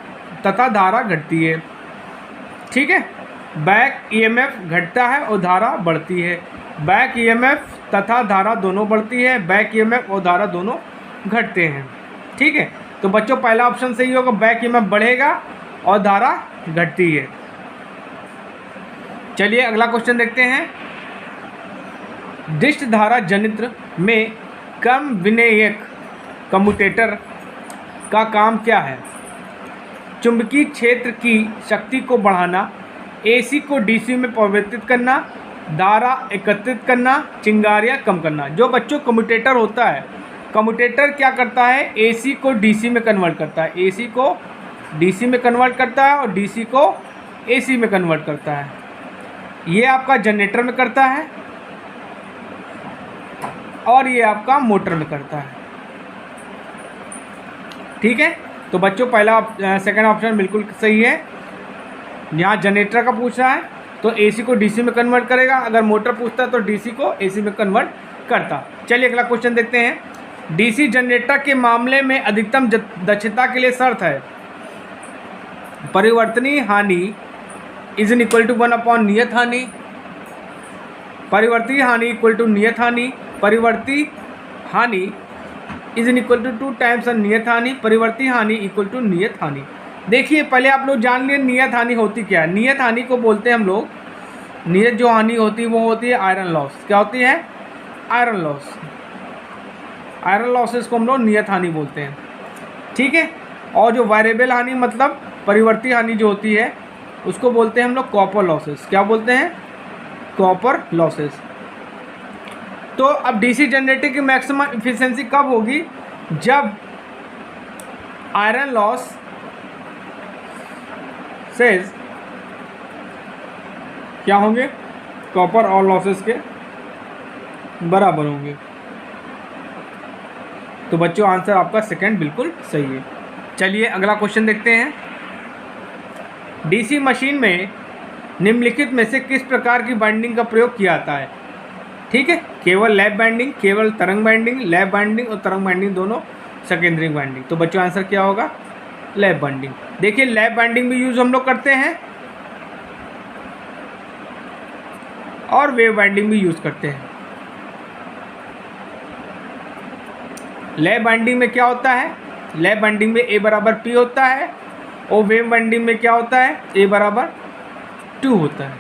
तथा धारा घटती है। ठीक है, बैक ईएमएफ घटता है और धारा बढ़ती है। बैक ईएमएफ तथा धारा दोनों बढ़ती है, बैक ईएमएफ और धारा दोनों घटते हैं। ठीक है, तो बच्चों पहला ऑप्शन सही होगा, बैक ईएमएफ बढ़ेगा और धारा घटती है। चलिए अगला क्वेश्चन देखते हैं। डिस्ट धारा जनित्र में कम विनियक कम्यूटेटर का काम क्या है? चुंबकीय क्षेत्र की शक्ति को बढ़ाना, एसी को डीसी में परिवर्तित करना, धारा एकत्रित करना, चिंगारियाँ कम करना। जो बच्चों कम्यूटेटर होता है, कम्यूटेटर क्या करता है? एसी को डीसी में कन्वर्ट करता है, एसी को डीसी में कन्वर्ट करता है और डीसी को एसी में कन्वर्ट करता है। ये आपका जनरेटर में करता है और ये आपका मोटर में करता है। ठीक है, तो बच्चों पहला सेकंड ऑप्शन बिल्कुल सही है। यहाँ जनरेटर का पूछ रहा है तो एसी को डीसी में कन्वर्ट करेगा, अगर मोटर पूछता है तो डीसी को एसी में कन्वर्ट करता। चलिए अगला क्वेश्चन देखते हैं। डीसी जनरेटर के मामले में अधिकतम दक्षता के लिए शर्त है परिवर्तनीय हानि इज इन इक्वल टू 1/, नियत हानि, परिवर्ती हानि इक्वल टू नियत हानि, परिवर्ती हानि is in equal to 2 times नियत हानि, परिवर्ती हानि इक्वल टू नियत हानि। देखिए पहले आप लोग जान लिए नियत हानि होती क्या है। नियत हानि को बोलते हैं हम लोग, नियत जो हानि होती है वो होती है आयरन लॉस। क्या होती है? Iron loss. आयरन लॉसेस को हम लोग नियत हानि बोलते हैं। ठीक है, और जो वेरिएबल हानि मतलब परिवर्ती हानि जो होती है उसको बोलते हैं हम लोग कॉपर लॉसेस। क्या बोलते हैं? Copper losses. तो अब डीसी जनरेटर की मैक्सिमम इफिशिएंसी कब होगी? जब आयरन लॉस सेज क्या होंगे? कॉपर और लॉसेस के बराबर होंगे। तो बच्चों आंसर आपका सेकंड बिल्कुल सही है। चलिए अगला क्वेश्चन देखते हैं। डीसी मशीन में निम्नलिखित में से किस प्रकार की बाइंडिंग का प्रयोग किया जाता है? ठीक है, केवल लैप बाइंडिंग, केवल तरंग बाइंडिंग, लैप बाइंडिंग और तरंग बाइंडिंग दोनों सेकेंडरी बाइंडिंग। तो बच्चों आंसर क्या होगा? Lap binding. देखिए लैप बाइंडिंग भी यूज हम लोग करते हैं और वेव बाइंडिंग भी यूज करते हैं। लैप बाइंडिंग में क्या होता है? लैप बाइंडिंग में A बराबर P होता है और वेव बाइंडिंग में क्या होता है? A बराबर 2 होता है।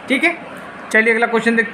ठीक है, चलिए अगला क्वेश्चन देखते हैं।